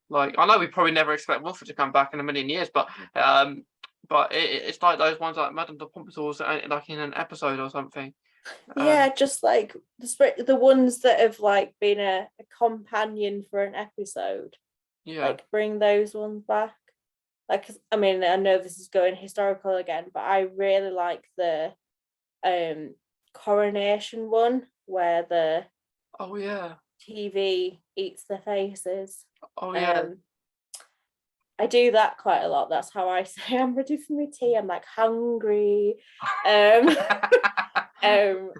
Like I know we probably never expect Wilfred to come back in a million years, but it's like those ones like Madame de Pompadour's like in an episode or something. Yeah, just like the ones that have like been a companion for an episode, Yeah, like bring those ones back. Like, I mean, I know this is going historical again, but I really like the coronation one where the oh yeah, TV eats their faces. oh yeah. I do that quite a lot. That's how I say I'm ready for my tea. I'm like hungry. Um,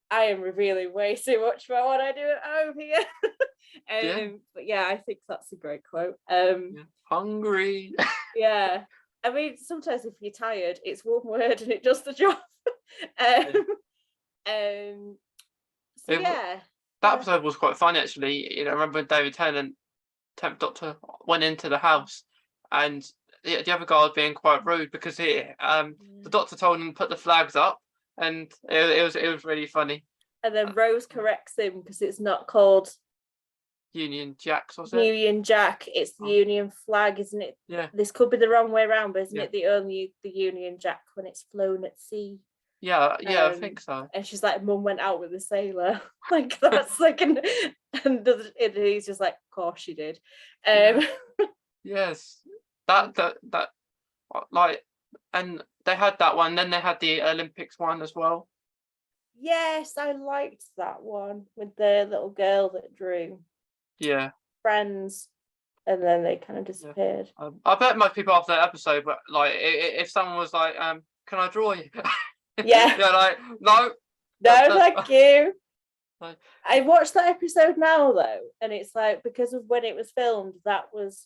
I am revealing way too much about what I do at home here. Yeah, But yeah, I think that's a great quote. yeah. Hungry. Yeah. I mean, sometimes if you're tired, it's one word and it does the job. Yeah. So yeah. That episode was quite funny actually. You know, I remember when David Tennant, 10th Doctor, went into the house, and the other guy was being quite rude because the Doctor told him to put the flags up, and it was really funny. And then Rose corrects him because it's not called Union Jacks, was it? Union Jack, it's the Union flag, isn't it? Yeah. This could be the wrong way around, but isn't it the Union Jack when it's flown at sea? Yeah, I think so. And she's like, Mum went out with a sailor. Like that's like and he's just like, of course she did. Yes. That like, and they had that one, then they had the Olympics one as well. Yes, I liked that one with the little girl that drew. Yeah. Friends, and then they kind of disappeared. I bet most people after that episode, but like if someone was like, can I draw you? Yeah. They're like, no. No, thank you. Like, I watched that episode now though, and it's like because of when it was filmed, that was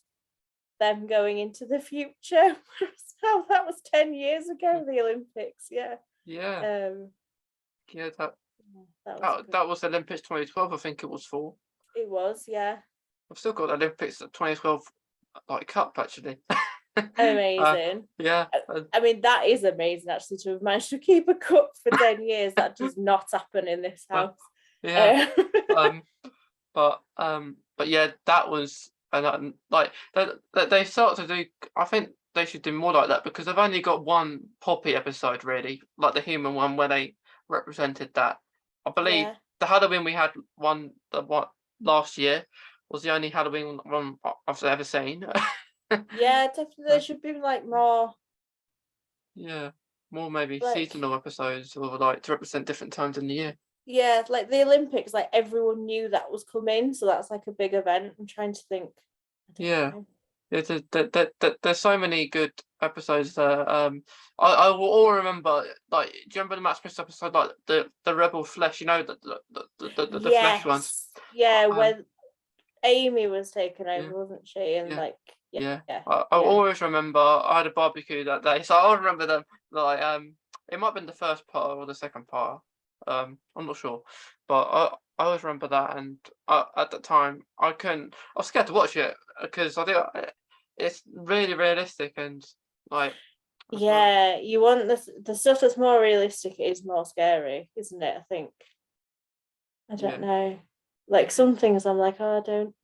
them going into the future. Oh, that was 10 years ago, the Olympics. Yeah. Yeah. Yeah, that was Olympics 2012, I think it was for. It was, yeah. I've still got Olympics 2012 like cup actually. Amazing. Yeah. I mean, that is amazing actually to have managed to keep a cup for 10 years. That does not happen in this house. Yeah. But yeah, that was like they start to do. I think they should do more like that because they've only got one Poppy episode really, like the human one where they represented that. I believe the Halloween we had last year was the only Halloween one I've ever seen. Yeah, definitely. There should be like more. Yeah, more maybe seasonal episodes or like to represent different times in the year. Yeah, like the Olympics, like everyone knew that was coming, so that's like a big event. I'm trying to think. Yeah, there's so many good episodes there. I will all remember. Like, do you remember the Matt Smith episode, like the Rebel Flesh? You know the flesh ones. Yeah, when Amy was taken over, wasn't she? And Yeah. yeah, I always remember I had a barbecue that day, so I remember them. Like it might have been the first part or the second part. I'm not sure, but I always remember that. And at that time, I was scared to watch it because I think it's really realistic and like. I don't know. yeah. You want the stuff that's more realistic is more scary, isn't it? I think. I don't Yeah. know. Like some things, I'm like, oh, I don't.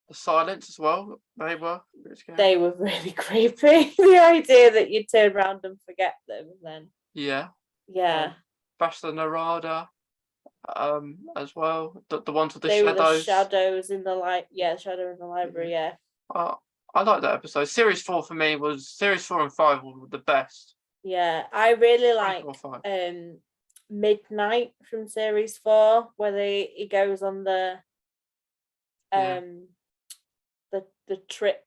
The silence as well. They were really scary. They were really creepy. The idea that you turn around and forget them, and then Yeah. yeah, Bash the Narada. As well. The ones with the they were the shadows. shadows in the light. Yeah, shadow in the library. Yeah. I like that episode. Series 4 for me was series 4 and 5 were the best. Yeah, I really 3, like 4, 5. Midnight from series 4, where he goes on the Yeah. the trip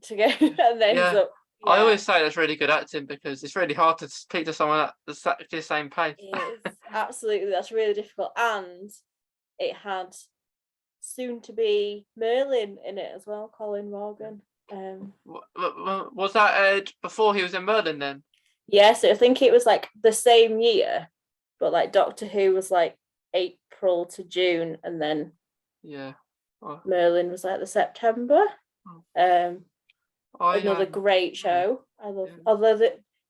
to go and ends Yeah. up. Yeah, I always say that's really good acting because it's really hard to speak to someone at the same pace. it is absolutely, that's really difficult, and it had soon to be Merlin in it as well, Colin Morgan. Was that aired before he was in Merlin then? Yeah, so I think it was like the same year, but like Doctor Who was like April to June, and then Yeah. Merlin was like the September. Another great show. I love, although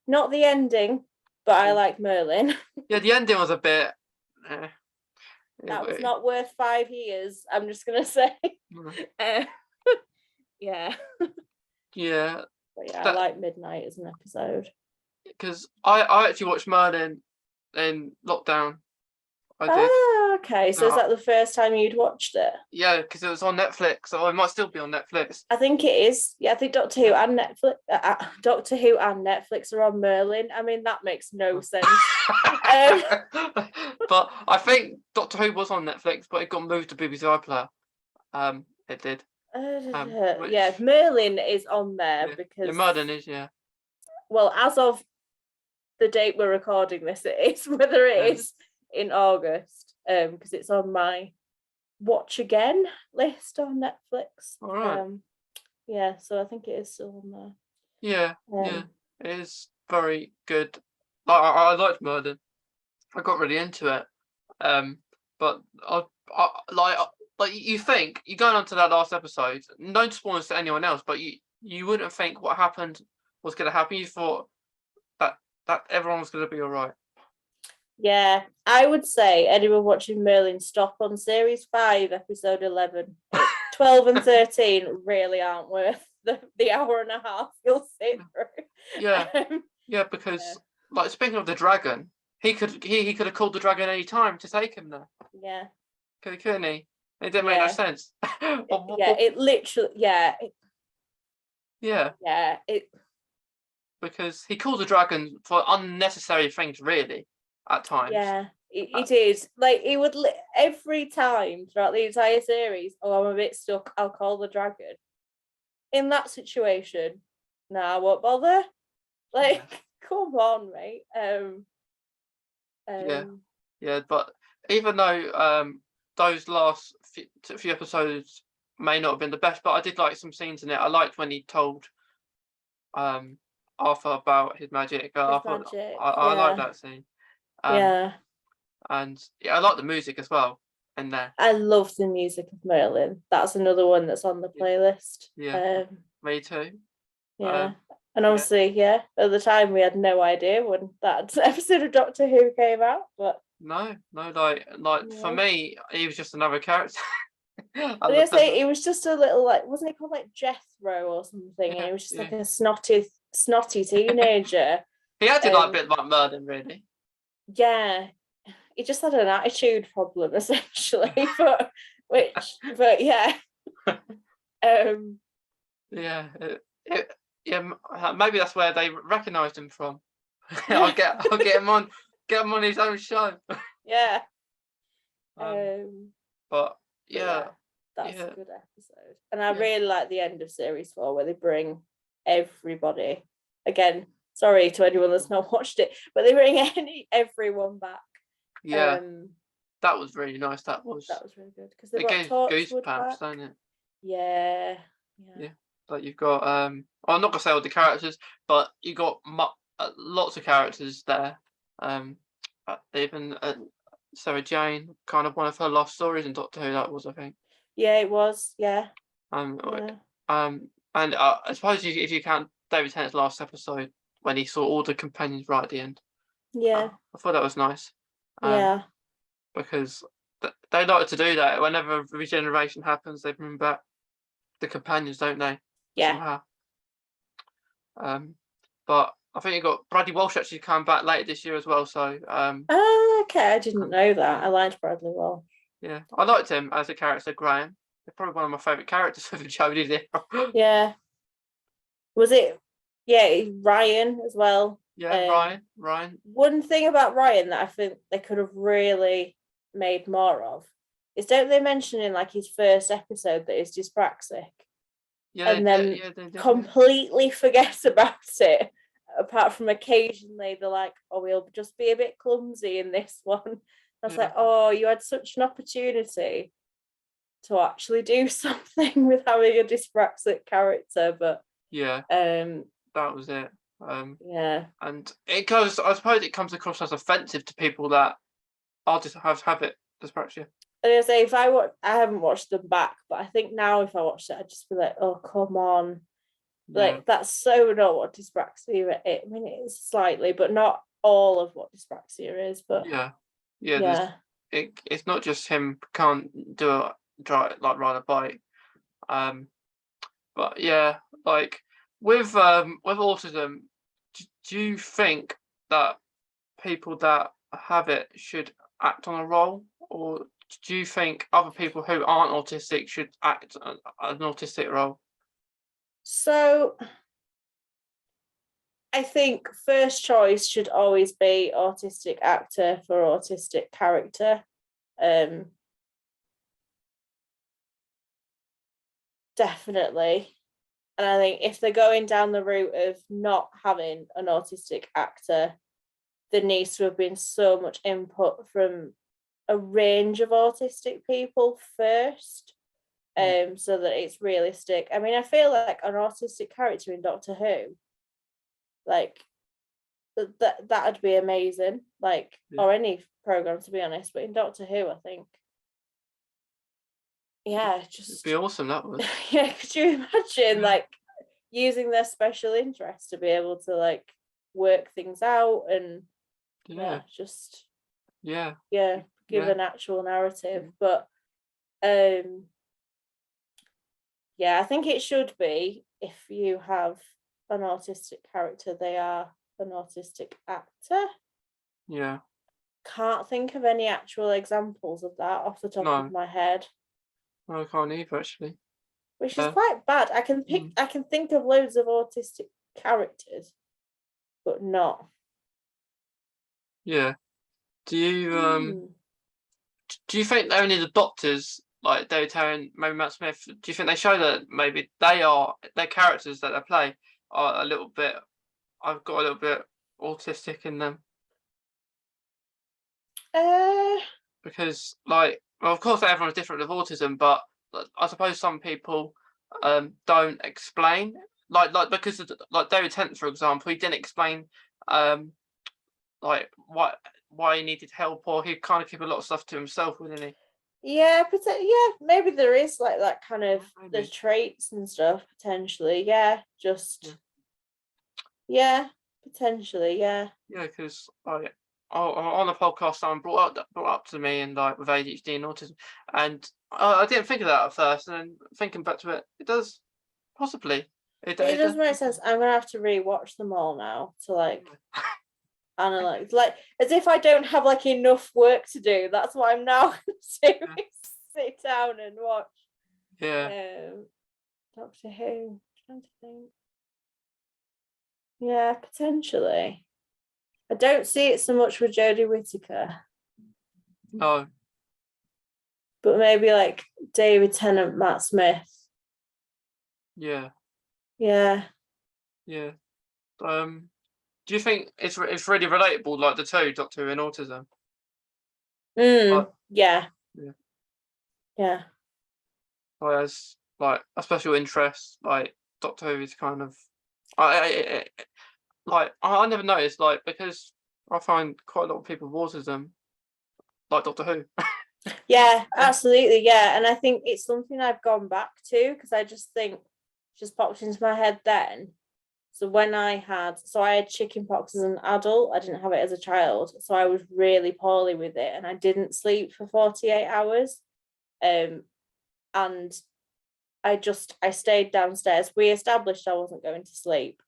not the ending, but I like Merlin. Yeah, the ending was a bit. That was not worth 5 years. I'm just gonna say. Yeah. Yeah. But yeah, I like Midnight as an episode. Because I actually watched Merlin in lockdown. I did. Ah, okay. So is that the first time you'd watched it? Yeah, because it was on Netflix, or it might still be on Netflix. I think it is. Yeah, I think Doctor Who and Netflix are on Merlin. I mean, that makes no sense. But I think Doctor Who was on Netflix, but it got moved to BBC iPlayer. It did. Yeah, Merlin is on there because Merlin is, yeah. Well, as of the date we're recording this, it is. Whether it is in August, because it's on my watch again list on Netflix. All right. Yeah, so I think it is still on there. Yeah, it is very good. I liked Merlin. I got really into it. But like you think you're going on to that last episode. No spoilers to anyone else, but you wouldn't think what happened was going to happen. You thought that everyone was going to be all right. Yeah, I would say anyone watching Merlin, stop on series 5, episode 11. 12 and 13 really aren't worth the hour and a half you'll sit through. Yeah, because like speaking of the dragon, he could have called the dragon any time to take him there. Yeah. Couldn't he? It didn't make no sense. It literally. Because he calls the dragon for unnecessary things, really, at times. Yeah, he did. Like, he would every time throughout the entire series. Oh, I'm a bit stuck. I'll call the dragon. In that situation, I won't bother. Like, come on, mate. Yeah, but even though those last few episodes may not have been the best, but I did like some scenes in it. I liked when he told Arthur about his magic. I like that scene. And I like the music as well in there. I love the music of Merlin. That's another one that's on the playlist. Me too. And obviously, at the time we had no idea when that episode of Doctor Who came out, but no, for me, he was just another character. I was gonna say, it was just a little, like, wasn't it called like Jethro or something? And it was just like a snotty teenager. He acted like a bit like Merlin, really. Yeah, he just had an attitude problem essentially, but maybe that's where they recognised him from. I'll get him on his own show. But that's a good episode, and I really like the end of series 4 where they bring everybody again. Sorry to anyone that's not watched it, but they bring everyone back. That was really nice. That was really good because they got Torchwood goosebumps, back. don't it? Yeah. Like you've got I'm not gonna say all the characters, but you got lots of characters there. Even Sarah Jane, kind of one of her last stories in Doctor Who, that was, I think. Yeah, it was. Yeah. Um, Yeah. and I suppose if you count David Tennant's last episode when he saw all the companions right at the end, Yeah. I thought that was nice. Yeah. Because they like to do that whenever regeneration happens. They bring back the companions, don't they? Yeah. Somehow. But I think you got Bradley Walsh actually coming back later this year as well. So Okay, I didn't know that. I liked Bradley Walsh. yeah, I liked him as a character, Graham. He's probably one of my favourite characters of the show. Yeah. Was it? Yeah, Ryan as well. Yeah, Ryan. One thing about Ryan that I think they could have really made more of is, don't they mention in like his first episode that he's dyspraxic? Yeah, and then they completely forget about it, apart from occasionally they're like, oh, we'll just be a bit clumsy in this one. I was like, oh, you had such an opportunity to actually do something with having a dyspraxic character, but yeah, that was it. Yeah, and it goes. I suppose it comes across as offensive to people that are just have it dyspraxia. I was gonna say, I haven't watched them back, but I think now if I watched it, I'd just be like, oh, come on. Like, that's so not what dyspraxia is. I mean, it is slightly, but not all of what dyspraxia is. But yeah. It's not just him can't ride a bike. But yeah, like with autism, do you think that people that have it should act on a role, or do you think other people who aren't autistic should act an autistic role? So I think first choice should always be autistic actor for autistic character. Definitely. And I think if they're going down the route of not having an autistic actor, there needs to have been so much input from a range of autistic people first, so that it's realistic. I mean, I feel like an autistic character in Doctor Who, like that'd be amazing, like, or any program, to be honest, but in Doctor Who, I think, yeah, just It'd be awesome, that would. yeah, could you imagine like using their special interest to be able to like work things out and just give an actual narrative. But yeah, I think it should be, if you have an autistic character, they are an autistic actor. Yeah. Can't think of any actual examples of that off the top of my head. No, I can't either, actually. Which is quite bad. I can think of loads of autistic characters, but not. Yeah. Do you think only the doctors, like David Tennant, maybe Matt Smith, do you think they show that maybe their characters that they play are I've got a little bit autistic in them? Because like, well, of course everyone's different with autism, but I suppose some people don't explain, like because like David Tennant, for example, he didn't explain like why he needed help, or he'd kind of keep a lot of stuff to himself, wouldn't he? Yeah, maybe there is like that kind of the traits and stuff potentially. Yeah, just potentially, yeah. Yeah, because on a podcast, someone brought up to me, and like with ADHD and autism, and I didn't think of that at first, and then thinking back to it, it does possibly. It does make sense. I'm gonna have to rewatch them all now to like analyze, like, as if I don't have like enough work to do. That's what I'm now doing. Sit down and watch. Yeah. Doctor Who. I'm trying to think. Yeah, potentially. I don't see it so much with Jodie Whittaker. No. But maybe like David Tennant, Matt Smith. Yeah. Yeah. Yeah. Do you think it's really relatable, like the two, Doctor Who and autism? Yeah. Like, as like a special interest, like Doctor Who is kind of I never noticed, like, because I find quite a lot of people with autism like Doctor Who. Yeah, absolutely. Yeah. And I think it's something I've gone back to because I just think just popped into my head then. So when I had chickenpox as an adult, I didn't have it as a child. So I was really poorly with it and I didn't sleep for 48 hours. And I stayed downstairs. We established I wasn't going to sleep.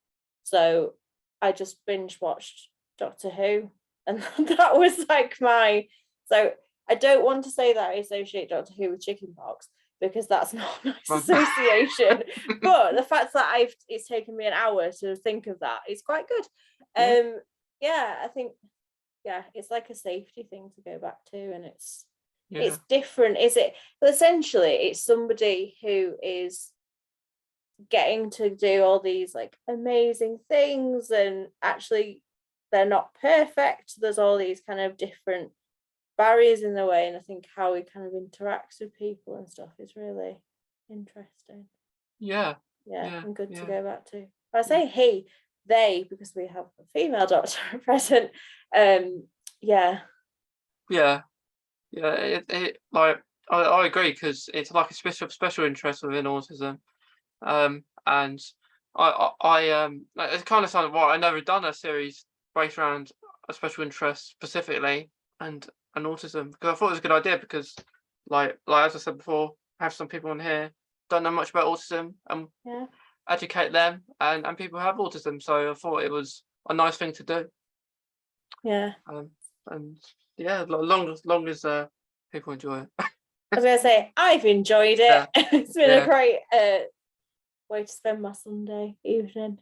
So I just binge watched Doctor Who. And that was like so I don't want to say that I associate Doctor Who with chickenpox because that's not a nice association. But the fact that it's taken me an hour to think of that is quite good. I think it's like a safety thing to go back to, and it's different, is it? But essentially it's somebody who is getting to do all these like amazing things, and actually they're not perfect. There's all these kind of different barriers in the way, and I think how he kind of interacts with people and stuff is really interesting. And good to go back to. I say they because we have a female doctor present. Like I agree, because it's like a special interest within autism, and I it's kind of something I never done a series based around a special interest specifically and autism, because I thought it was a good idea, because like as I said before, I have some people on here don't know much about autism and educate them, and people have autism, so I thought it was a nice thing to do. Long as people enjoy it. I was gonna say I've enjoyed it. It's been a great way to spend my Sunday evening.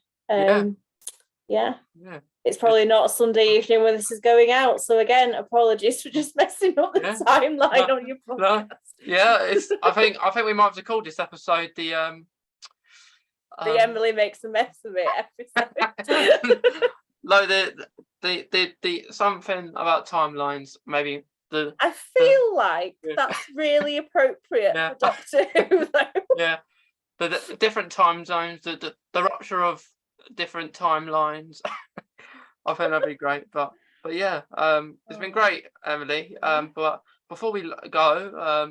It's probably not a Sunday evening when this is going out, so again, apologies for just messing up the timeline on your podcast. I think we might have to call this episode the Emily makes a mess of it episode. Like the something about timelines, maybe. I feel like that's really appropriate for Doctor Who, though. The different time zones, the rupture of different timelines. I think that'd be great. But it's been great, Emily. But before we go,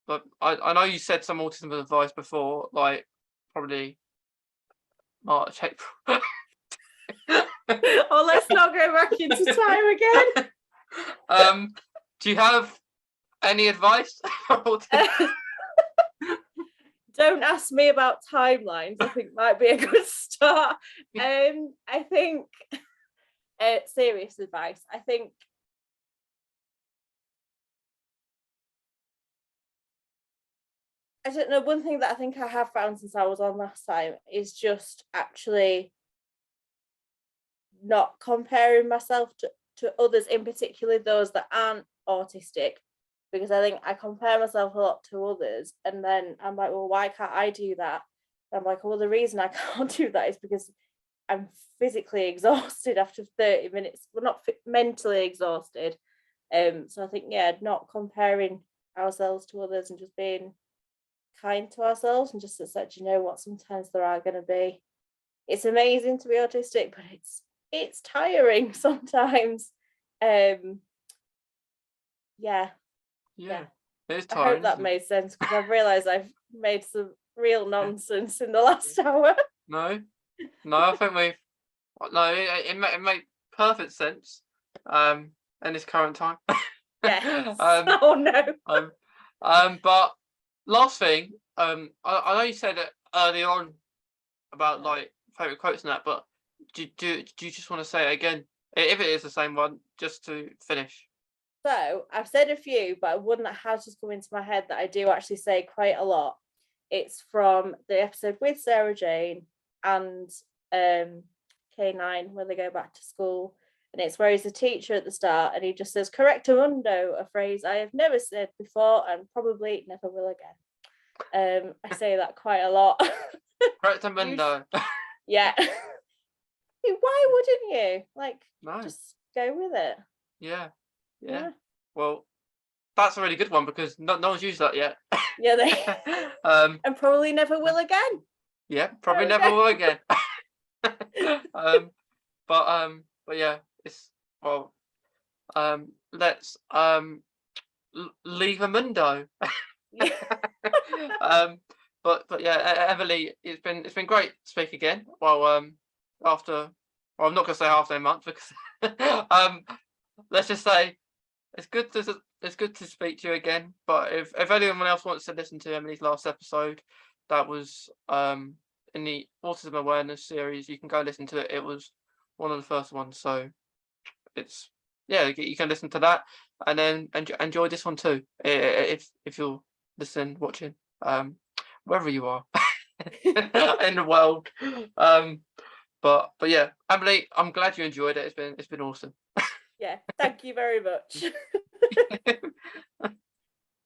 but I know you said some autism advice before, like probably March, April. Oh, let's not go back into time again. Do you have any advice? Don't ask me about timelines. I think might be a good start. I think serious advice. I think I don't know. One thing that I think I have found since I was on last time is just actually not comparing myself to others, in particular those that aren't autistic, because I think I compare myself a lot to others, and then I'm like, well, why can't I do that? And I'm like, well, the reason I can't do that is because I'm physically exhausted after 30 minutes. Well, not mentally exhausted. So I think, not comparing ourselves to others and just being kind to ourselves, and just that, you know what, sometimes there are going to be, it's amazing to be autistic, but it's tiring sometimes. It is tiring. I hope that made sense, because I've realised I've made some real nonsense in the last hour. No, I think it made perfect sense in this current time. Yes. Oh no. But last thing, I know you said it early on about like favourite quotes and that, but do you just want to say it again, if it is the same one, just to finish? So I've said a few, but one that has just come into my head that I do actually say quite a lot. It's from the episode with Sarah Jane and K9, where they go back to school, and it's where he's a teacher at the start, and he just says "Correctamundo," a phrase I have never said before and probably never will again. I say that quite a lot. Correctamundo. Yeah. Why wouldn't you? Just go with it. Yeah. Well, that's a really good one, because no one's used that yet. Yeah, and probably never will again. Yeah, probably There we never go. will again. But yeah, it's well. Let's leave a mundo. Yeah. But yeah, Emily, it's been great to speak again. Well, after well, I'm not gonna say after a month because let's just say it's good to speak to you again. But if anyone else wants to listen to Emily's last episode, that was in the autism awareness series, you can go listen to it. It was one of the first ones, so it's yeah, you can listen to that and then enjoy this one too. If you're listening, watching, wherever you are in the world. But yeah, Emily, I'm glad you enjoyed it. It's been awesome. Yeah, thank you very much.